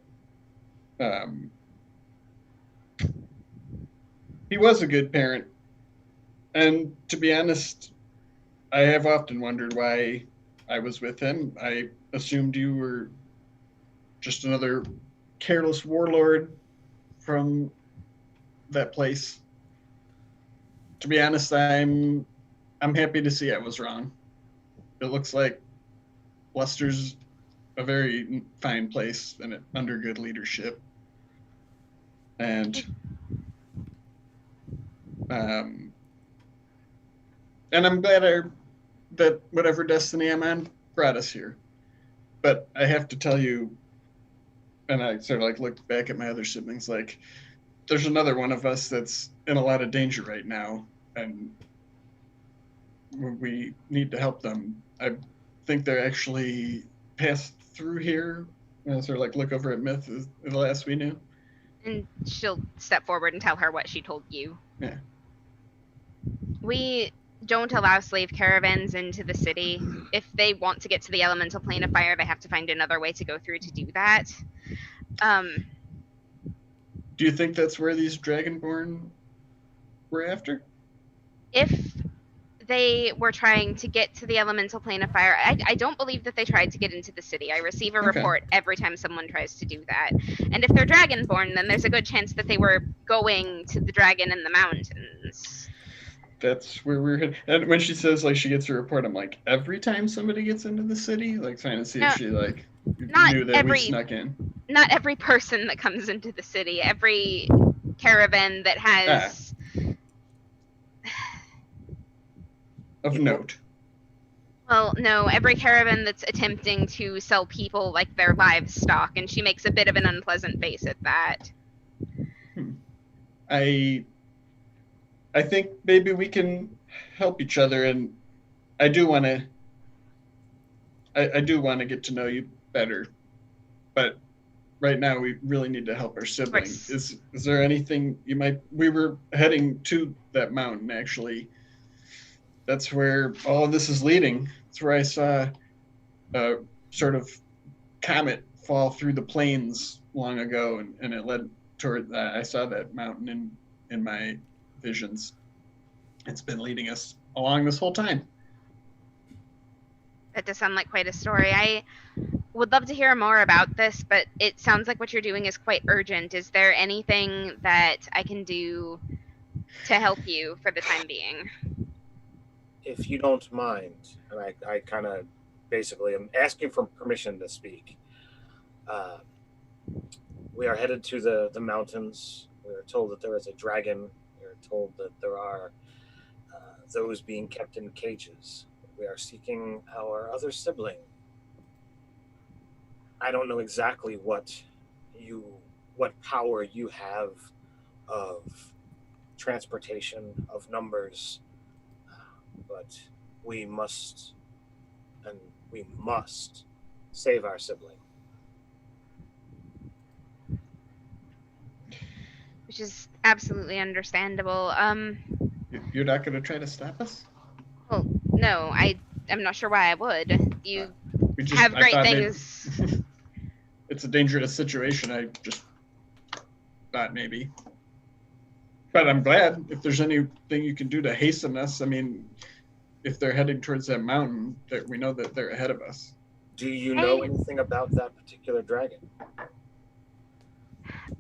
he was a good parent, and to be honest, I have often wondered why I was with him. I assumed you were just another careless warlord from that place. To be honest, I'm happy to see I was wrong. It looks like Luster's a very fine place and under good leadership. And I'm glad that whatever destiny I'm on brought us here. But I have to tell you, and I sort of like looked back at my other siblings, like there's another one of us that's in a lot of danger right now, and we need to help them. I think they're actually passed through here. And sort of like look over at Myth, is the last we knew. And she'll step forward and tell her what she told you. Yeah. We don't allow slave caravans into the city. If they want to get to the elemental plane of fire, they have to find another way to go through to do that. Do you think that's where these Dragonborn were after? If they were trying to get to the elemental plane of fire, I don't believe that they tried to get into the city. I receive a report every time someone tries to do that. And if they're Dragonborn, then there's a good chance that they were going to the dragon in the mountains. That's where we're headed. And when she says like she gets a report, I'm like, every time somebody gets into the city, like trying to see if she like knew that we snuck in. Not every person that comes into the city. Every caravan that has of note. Well, no, every caravan that's attempting to sell people like their livestock, and she makes a bit of an unpleasant face at that. I think maybe we can help each other, and I do want to get to know you better, but right now we really need to help our sibling. Is there anything we were heading to that mountain, actually. That's where all of this is leading. That's where I saw a sort of comet fall through the plains long ago, and it led toward I saw that mountain in my visions. It's been leading us along this whole time. That does sound like quite a story. I would love to hear more about this, but it sounds like what you're doing is quite urgent. Is there anything that I can do to help you for the time being? If you don't mind, and I kind of basically am asking for permission to speak. We are headed to the mountains. We are told that there is a dragon. We are told that there are those being kept in cages. We are seeking our other sibling. I don't know exactly what power you have of transportation, of numbers, but we must save our sibling. Which is absolutely understandable. You're not going to try to stop us? Well, no, I'm not sure why I would. You have great things. It's a dangerous situation. I just thought maybe. But I'm glad if there's anything you can do to hasten us. I mean, if they're heading towards that mountain, that we know that they're ahead of us. Do you know anything about that particular dragon?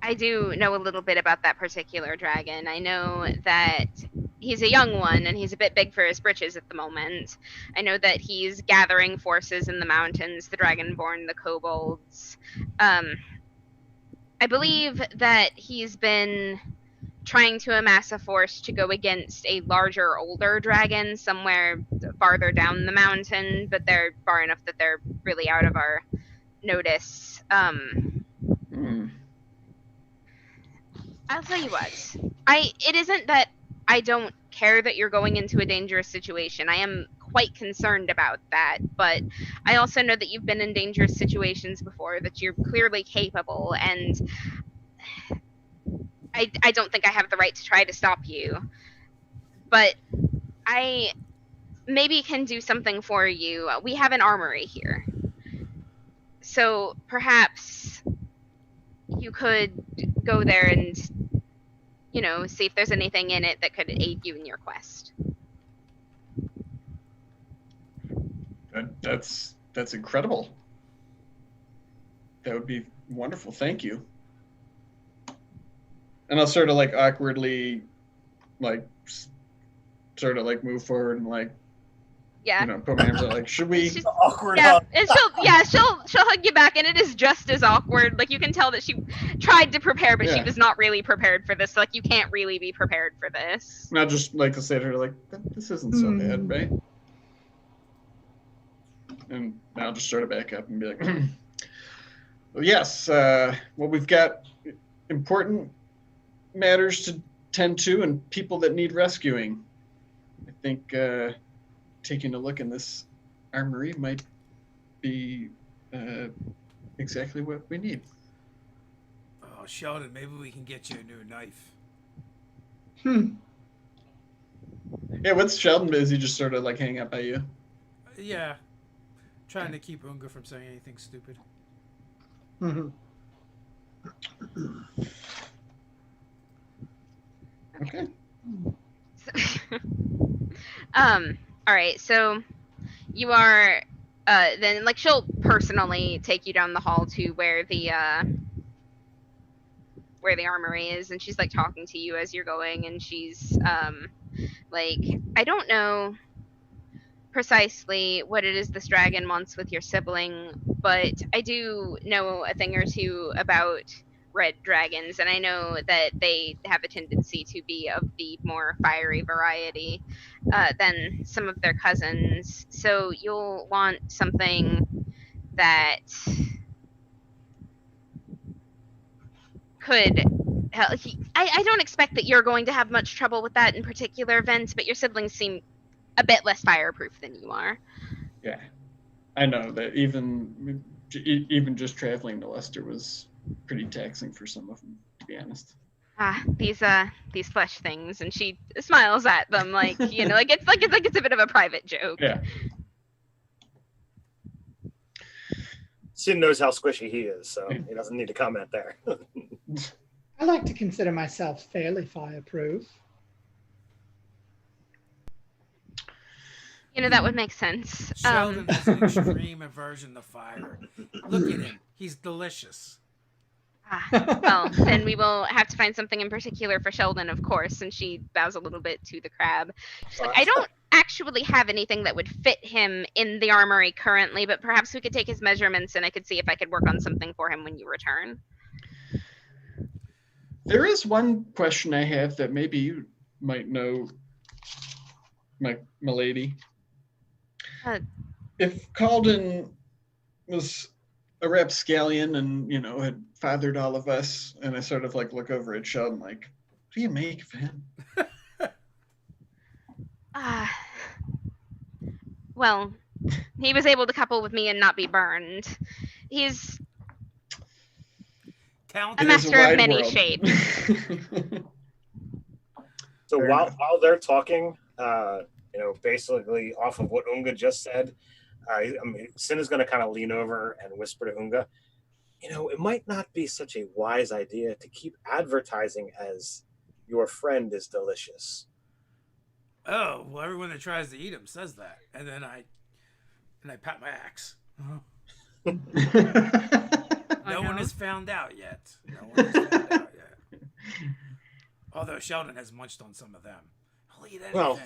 I do know a little bit about that particular dragon. I know that he's a young one, and he's a bit big for his britches at the moment. I know that he's gathering forces in the mountains, the Dragonborn, the kobolds. I believe that he's been trying to amass a force to go against a larger, older dragon somewhere farther down the mountain, but they're far enough that they're really out of our notice. I'll tell you what. It isn't that I don't care that you're going into a dangerous situation. I am quite concerned about that, but I also know that you've been in dangerous situations before, that you're clearly capable, and I don't think I have the right to try to stop you. But I maybe can do something for you. We have an armory here. So perhaps you could go there and, see if there's anything in it that could aid you in your quest. That's incredible. That would be wonderful. Thank you. And I'll sort of like awkwardly, like, sort of like move forward and like, Yeah. you know, put my arms out. Like, should we? She's- Awkward. Yeah, hug. and she'll hug you back, and it is just as awkward. Like, you can tell that she tried to prepare, but she Yeah. was not really prepared for this. Like, you can't really be prepared for this. Not just like to say to her like, this isn't so bad, right? And I'll just sort of back up and be like, well, yes, well, we've got important matters to tend to and people that need rescuing. I think taking a look in this armory might be exactly what we need. Oh, Sheldon, maybe we can get you a new knife. Yeah, what's Sheldon busy just sort of like hang out by you? Yeah. Trying to keep Unga from saying anything stupid. Okay. All right, so you are then, like, she'll personally take you down the hall to where the armory is, and she's like talking to you as you're going, and she's like, I don't know precisely what it is this dragon wants with your sibling, but I do know a thing or two about red dragons, and I know that they have a tendency to be of the more fiery variety than some of their cousins. So you'll want something that could help. I don't expect that you're going to have much trouble with that in particular event, but your siblings seem a bit less fireproof than you are. Yeah, I know that even just traveling to Leicester was pretty taxing for some of them, to be honest. These flesh things, and she smiles at them like, you know, like it's a bit of a private joke. Yeah. Sin knows how squishy he is, so he doesn't need to comment there. I like to consider myself fairly fireproof. You know, that would make sense. Sheldon has an extreme aversion to fire. Look at him. He's delicious. Well, then we will have to find something in particular for Sheldon, of course, and she bows a little bit to the crab. She's like, I don't actually have anything that would fit him in the armory currently, but perhaps we could take his measurements and I could see if I could work on something for him when you return. There is one question I have that maybe you might know, my lady. If Calden was a rapscallion and, you know, had fathered all of us, and I sort of like look over at Sheldon like, what do you make of him? Well, he was able to couple with me and not be burned. He's Talented. a master of many world. shapes. So Fair while enough. they're talking, you know, basically off of what Unga just said, I mean, Sin is going to kind of lean over and whisper to Unga, you know, it might not be such a wise idea to keep advertising as your friend is delicious. Oh, well, everyone that tries to eat him says that. And then I pat my axe. No one has found out yet. Although Sheldon has munched on some of them. He'll eat anything. Well,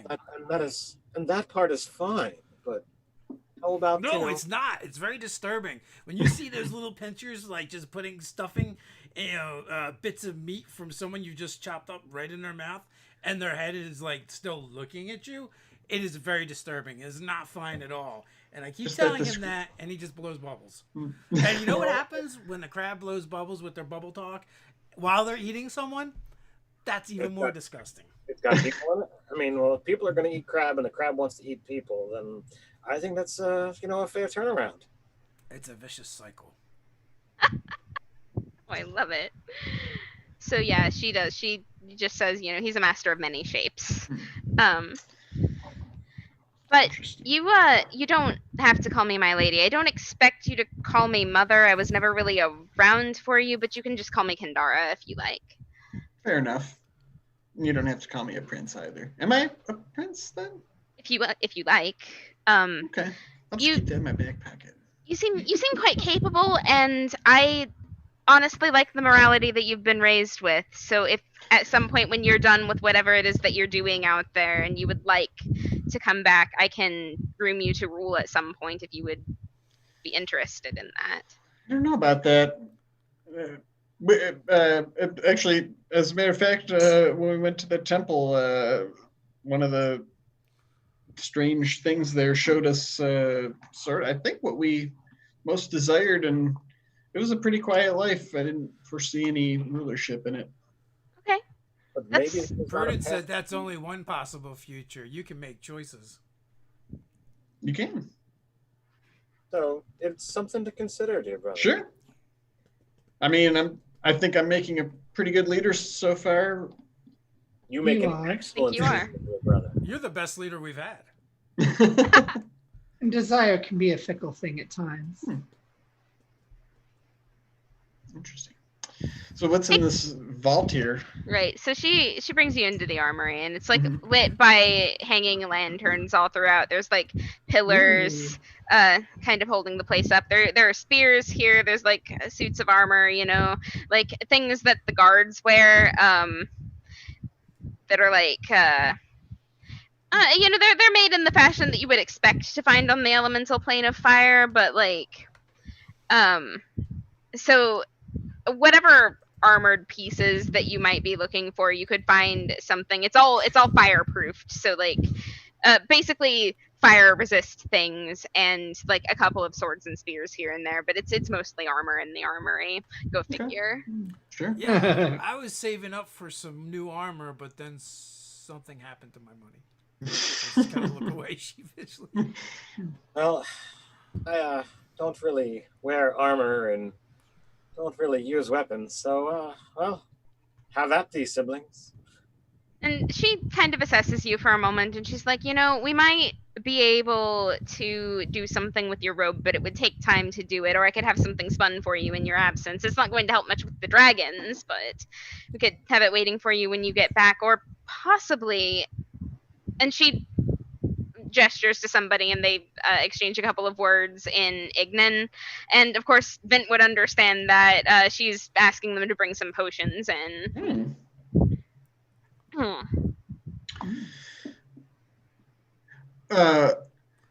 that part is fine, but how about No, it's not. It's very disturbing when you see those little pinchers like just putting stuffing, bits of meat from someone you just chopped up right in their mouth, and their head is like still looking at you. It is very disturbing. It is not fine at all. And I keep Just telling that him that, and he just blows bubbles. And you know what happens when the crab blows bubbles with their bubble talk while they're eating someone? That's even more disgusting. It's got people in it. I mean, well, if people are going to eat crab and the crab wants to eat people, then I think that's a fair turnaround. It's a vicious cycle. Oh, I love it. So yeah, she does. She just says, you know, he's a master of many shapes. But you don't have to call me my lady. I don't expect you to call me mother. I was never really around for you, but you can just call me Kendara if you like. Fair enough. You don't have to call me a prince either. Am I a prince then? If you like. Okay. I'll just keep that in my back pocket. You seem quite capable, and I honestly like the morality that you've been raised with. So if at some point when you're done with whatever it is that you're doing out there and you would like to come back, I can groom you to rule at some point if you would be interested in that. I don't know about that. Actually, as a matter of fact, when we went to the temple, one of the strange things there showed us I think what we most desired, and it was a pretty quiet life. I didn't foresee any rulership in it. Okay. But maybe That's- it's not a Prudence path. said that's only one possible future. You can make choices. You can. So it's something to consider, dear brother. Sure. I mean, I think I'm making a pretty good leader so far. You make You an are. excellent You are. leader, dear brother. You're the best leader we've had. And desire can be a fickle thing at times. Interesting. So what's in this vault here? Right. So she brings you into the armory, and it's like Mhm. lit by hanging lanterns all throughout. There's like pillars, kind of holding the place up. There are spears here. There's like suits of armor, like things that the guards wear, that are like, they're made in the fashion that you would expect to find on the elemental plane of fire, but like, so whatever armored pieces that you might be looking for, you could find something. It's all fireproofed, so like basically fire resist things, and like a couple of swords and spears here and there, but it's mostly armor in the armory. Go Okay. figure. Sure. Yeah, I was saving up for some new armor, but then something happened to my money. I just kind of look away sheepishly. Well, I don't really wear armor and don't really use weapons, so well, have at these, siblings. And she kind of assesses you for a moment, and she's like, we might be able to do something with your robe, but it would take time to do it, or I could have something spun for you in your absence. It's not going to help much with the dragons, but we could have it waiting for you when you get back, or possibly. And she gestures to somebody, and they exchange a couple of words in Ignan. And of course, Vint would understand that she's asking them to bring some potions in.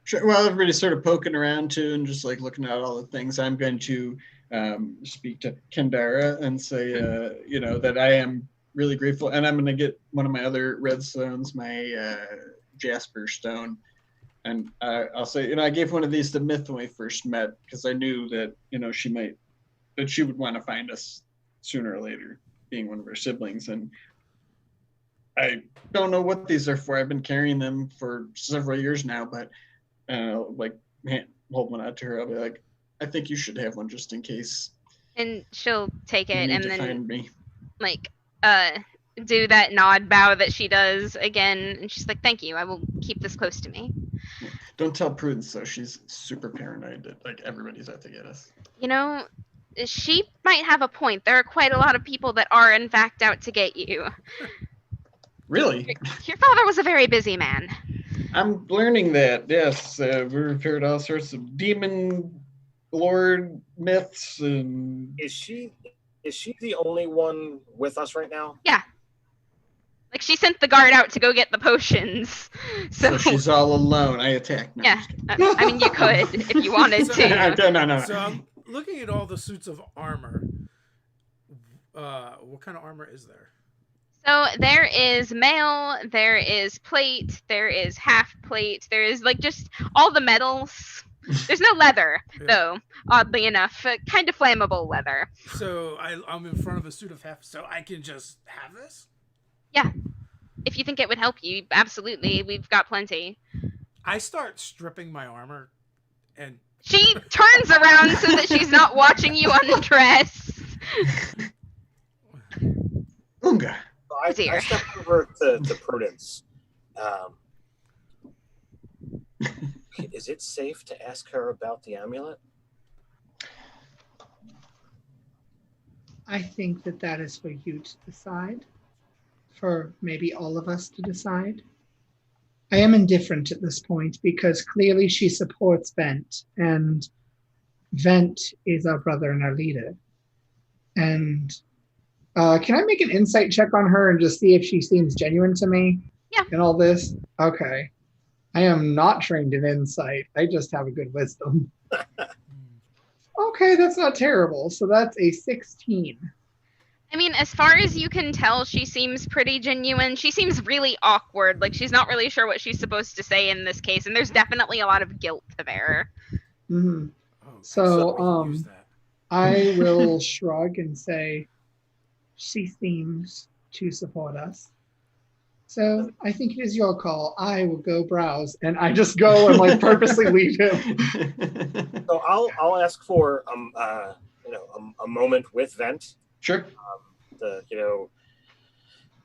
Sure. Well, everybody's sort of poking around too, and just like looking at all the things. I'm going to speak to Kendara and say, that I am really grateful, and I'm going to get one of my other red stones, my Jasper stone, and I'll say, I gave one of these to Myth when we first met because I knew that she would want to find us sooner or later, being one of her siblings, and I don't know what these are for. I've been carrying them for several years now, but hold one out to her. I'll be like, I think you should have one just in case. And she'll take You it need and to then find me. do that nod bow that she does again, and she's like, thank you, I will keep this close to me. Don't tell Prudence though. She's super paranoid that like everybody's out to get us. She might have a point. There are quite a lot of people that are in fact out to get you. Really? Your father was a very busy man. I'm learning that. Yes, we've heard all sorts of demon lord myths, and Is she the only one with us right now? Yeah. Like, she sent the guard out to go get the potions. so she's all alone. I attack. No, I'm Yeah. just kidding. I mean, you could if you wanted So- to. No. So I'm looking at all the suits of armor. What kind of armor is there? So there is mail, there is plate, there is half plate, there is like just all the metals. There's no leather, Yeah. though, oddly enough. Kind of flammable leather. So I'm in front of a suit of half, so I can just have this? If you think it would help you, absolutely. We've got plenty. I start stripping my armor, and She turns around so that she's not watching you undress. Unga. I Dear. step over to Prudence. Is it safe to ask her about the amulet? I think that is for you to decide, for maybe all of us to decide. I am indifferent at this point because clearly she supports Vent, and Vent is our brother and our leader. And can I make an insight check on her and just see if she seems genuine to me? Yeah. In all this? Okay. I am not trained in insight. I just have a good wisdom. Okay, that's not terrible. So that's a 16. I mean, as far as you can tell, she seems pretty genuine. She seems really awkward. Like, she's not really sure what she's supposed to say in this case, and there's definitely a lot of guilt to bear. Mm-hmm. Oh, So, we can use that. I will shrug and say, she seems to support us. So I think it is your call. I will go browse, and I just go and like purposely leave him. So I'll ask for a moment with Vent. Sure.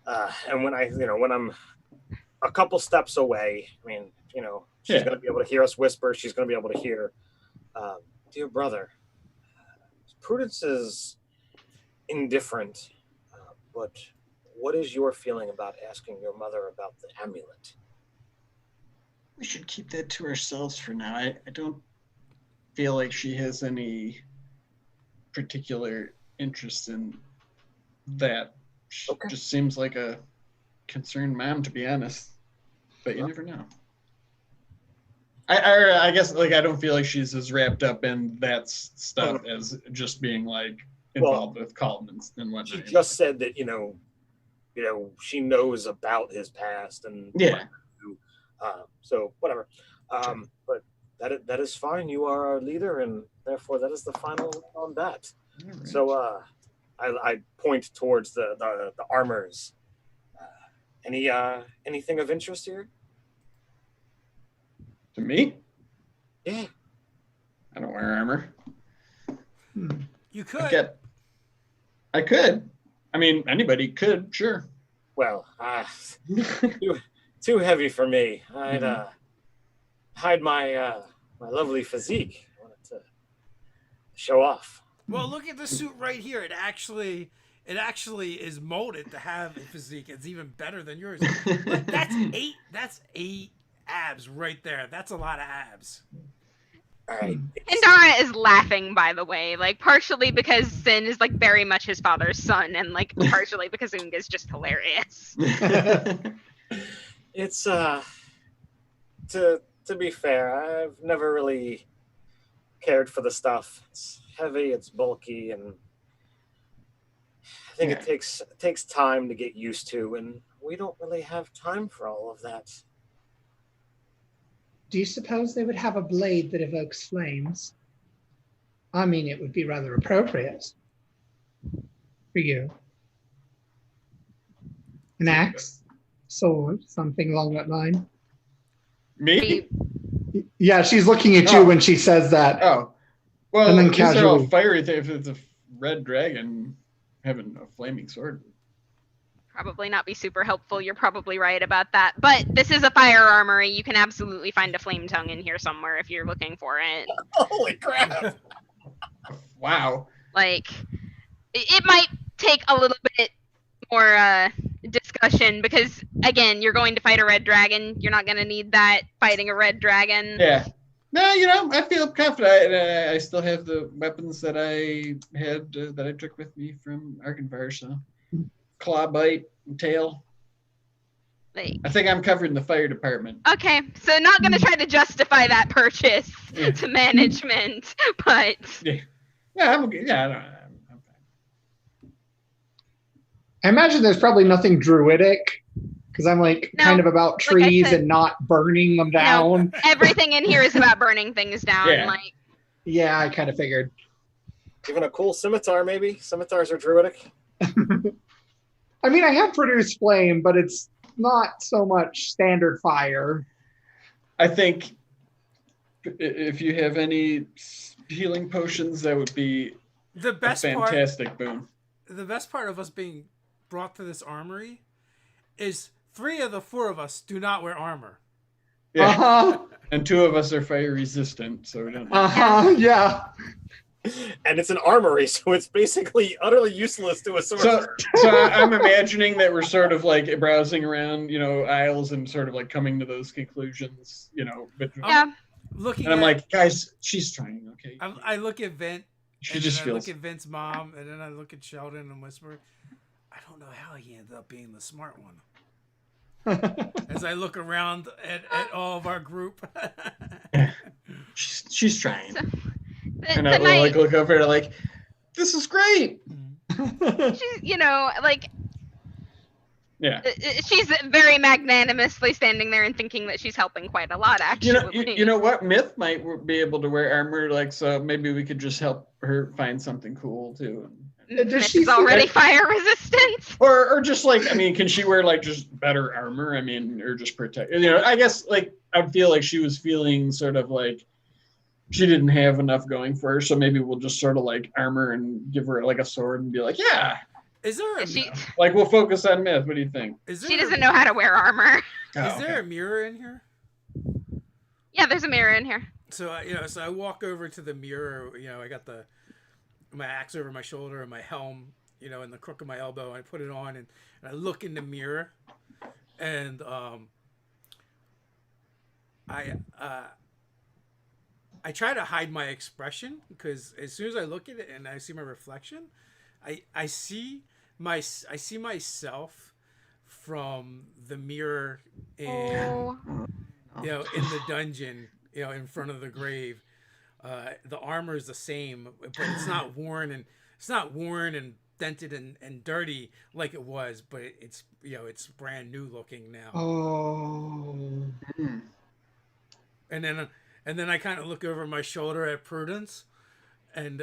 And when I'm a couple steps away, I mean, she's going to be able to hear us whisper. She's going to be able to hear, dear brother, Prudence is indifferent, but what is your feeling about asking your mother about the amulet? We should keep that to ourselves for now. I don't feel like she has any particular interest in that. She just seems like a concerned mom, to be honest. But you never know. I guess like I don't feel like she's as wrapped up in that stuff as just being like involved with Colton and whatnot. She just said that she knows about his past and so whatever. Sure. But that is fine. You are our leader, and therefore that is the final on that. Right. So I point towards the armors. Anything of interest here? To me? Yeah. I don't wear armor. You could. I could. I mean, anybody could, sure. Well, too heavy for me. I'd hide my lovely physique. I wanted to show off. Well, look at the suit right here. It actually is molded to have a physique. It's even better than yours. But that's eight abs right there. That's a lot of abs. All right. Indara is laughing, by the way, like partially because Sin is like very much his father's son, and like partially because Unga is just hilarious. It's to be fair, I've never really cared for the stuff. It's heavy, it's bulky, and I think it takes time to get used to, and we don't really have time for all of that. Do you suppose they would have a blade that evokes flames? I mean, it would be rather appropriate for you. An axe, sword, something along that line. Me? Yeah, she's looking at you when she says that. Oh. Well, and then these are all casually. fiery things. If it's a red dragon having a flaming sword. Probably not be super helpful. You're probably right about that. But this is a fire armory. You can absolutely find a flame tongue in here somewhere if you're looking for it. Holy crap! Wow. Like, it might take a little bit more discussion because, again, you're going to fight a red dragon. You're not going to need that fighting a red dragon. Yeah. No, I feel confident. I still have the weapons that I had that I took with me from Arkenfire, so claw bite, tail. Like, I think I'm covered in the fire department. okay, so not going to try to justify that purchase to management, but I'm okay. I'm fine. I imagine there's probably nothing druidic because I'm kind of about trees like I said, and not burning them down. No, everything in here is about burning things down. Yeah. Like, Yeah, I kind of figured. Even a cool scimitar, maybe? Scimitars are druidic. I mean, I have produced flame, but it's not so much standard fire. I think if you have any healing potions, that would be The best a fantastic boon. The best part of us being brought to this armory is 3 of the 4 of us do not wear armor. Yeah. Uh-huh. And 2 of us are fire resistant, so we don't. Uh-huh. Yeah. and it's an armory, so it's basically utterly useless to a sorcerer. So I'm imagining that we're sort of like browsing around, aisles and sort of like coming to those conclusions, But, Yeah. And I'm like, guys, she's trying, okay? I look at Vent. She just feels. I look at Vent's mom, and then I look at Sheldon and whisper, "I don't know how he ended up being the smart one." As I look around at all of our group. She's trying. And The I look over at her like, this is great. she's, Yeah. She's very magnanimously standing there and thinking that she's helping quite a lot, actually. You know what? Myth might be able to wear armor, so maybe we could just help her find something cool too. She's already fire resistant. Or just can she wear just better armor? Or just protect? I guess I feel like she was feeling sort of like she didn't have enough going for her, so maybe we'll just sort of armor and give her a sword and be like, yeah. Is there we'll focus on Myth? What do you think? She doesn't know how to wear armor. Is there a mirror in here? Yeah, there's a mirror in here. So so I walk over to the mirror. I got my axe over my shoulder and my helm, in the crook of my elbow. And I put it on and I look in the mirror, and I try to hide my expression because as soon as I look at it and I see my reflection, I see myself from the mirror in in the dungeon, in front of the grave. The armor is the same, but it's not worn and dented and dirty like it was, but it's it's brand new looking now. And then I kind of look over my shoulder at Prudence, and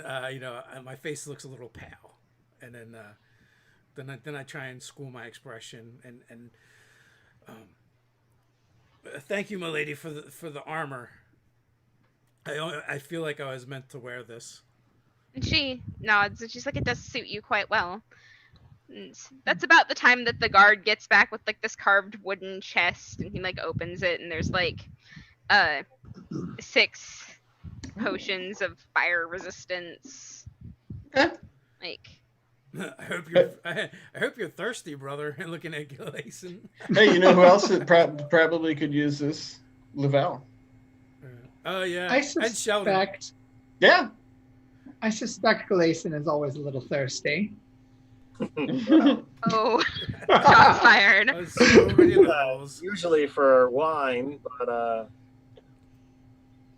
my face looks a little pale, and then I try and school my expression and thank you, my lady, for the armor. I feel like I was meant to wear this. And she nods and she's like, it does suit you quite well. And that's about the time that the guard gets back with this carved wooden chest, and he opens it, and there's 6 potions of fire resistance. Okay. I hope you're thirsty, brother. And looking at Gleason. Hey, you know who else probably could use this? Lavelle. Oh yeah. I And Sheldon. Yeah. I suspect Gleason is always a little thirsty. Oh, shots fired. So many levels. Usually for wine, but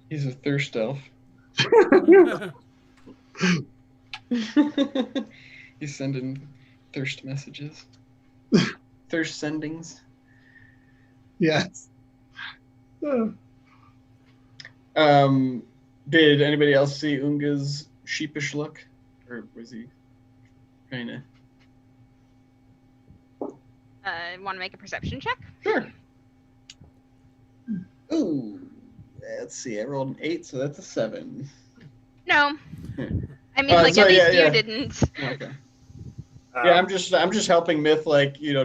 he's a thirst elf. He's sending thirst messages. Thirst sendings. Yes. Did anybody else see Unga's sheepish look? Or was he kind of... Want to make a perception check? Sure. Ooh. Let's see. I rolled an 8, so that's a 7. No. I mean, at least you didn't. Okay. Yeah, I'm just helping Myth,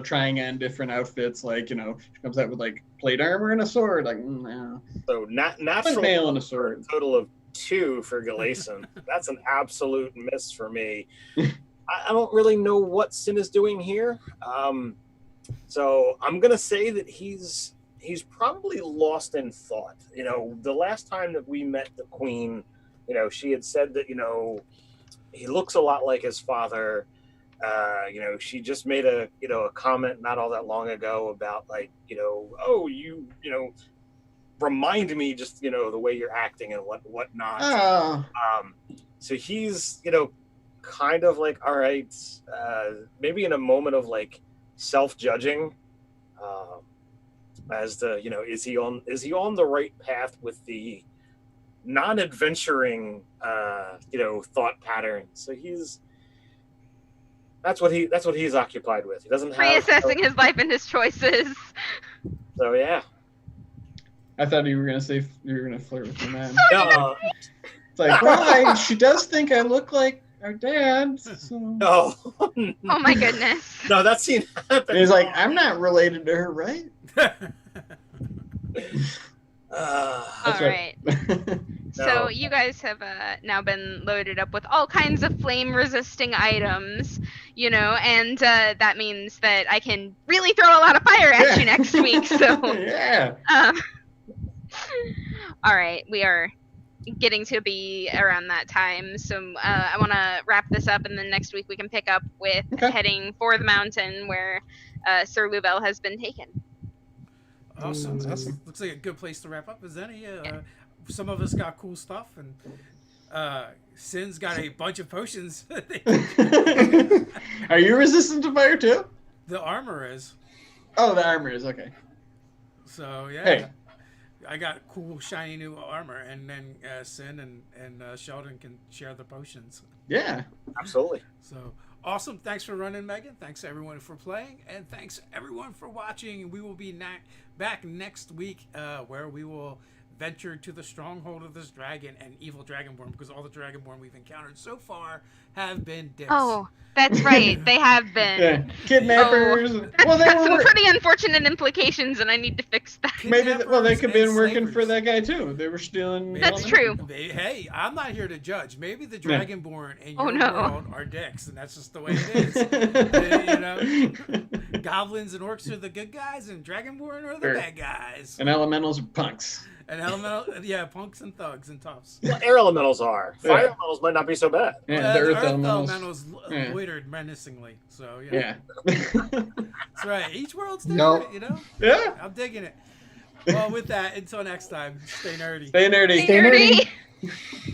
trying on different outfits. She comes out with plate armor and a sword. No. So natural nail and a sword. Total of 2 for Gleason. That's an absolute miss for me. I don't really know what Sin is doing here. So I'm gonna say that he's probably lost in thought. The last time that we met the Queen, she had said that he looks a lot like his father. She just made a comment not all that long ago about remind me just the way you're acting and whatnot. Oh. So he's kind of all right, maybe in a moment of self-judging, as to is he on the right path with the non-adventuring thought pattern. So that's what he's occupied with. He doesn't have reassessing his life and his choices. So yeah. I thought you were gonna say you were gonna flirt with your man. No. It's she does think I look like our dad. So. No. Oh my goodness. No, that scene happened. And he's like, I'm not related to her, right? All right. So No. you guys have now been loaded up with all kinds of flame-resisting items, you know, and that means that I can really throw a lot of fire at you next week. So, yeah. All right, we are getting to be around that time, so I want to wrap this up, and then next week we can pick up with heading for the mountain where Sir Lubel has been taken. Awesome. Awesome. Looks like a good place to wrap up. Is any? Some of us got cool stuff, and Sin's got a bunch of potions. Are you resistant to fire too? The armor is. Oh, the armor is okay. So yeah. Hey. I got cool shiny new armor, and then Sin and Sheldon can share the potions. Yeah. Absolutely. So awesome. Thanks for running, Megan. Thanks everyone for playing, and thanks everyone for watching. We will be back next week where we will venture to the stronghold of this dragon and evil dragonborn, because all the dragonborn we've encountered so far have been dicks. Oh, that's right. They have been. Yeah. Kidnappers. That's got some pretty unfortunate implications, and I need to fix that. Maybe they could have been working slavers. for that guy too. They were stealing. That's true. Hey, I'm not here to judge. Maybe the dragonborn in Oh, your no. world are dicks, and that's just the way it is. You know, goblins and orcs are the good guys, and dragonborn are the Sure. bad guys. And elementals are punks. And elemental, yeah, punks and thugs and toughs. Well, air elementals are. Fire Yeah. elementals might not be so bad. Yeah, Well, the the earth elementals. elementals loitered menacingly. So, you know, Yeah. that's right. Each world's different, No. you know? Yeah. I'm digging it. Well, with that, until next time, stay nerdy. Stay nerdy. Stay nerdy.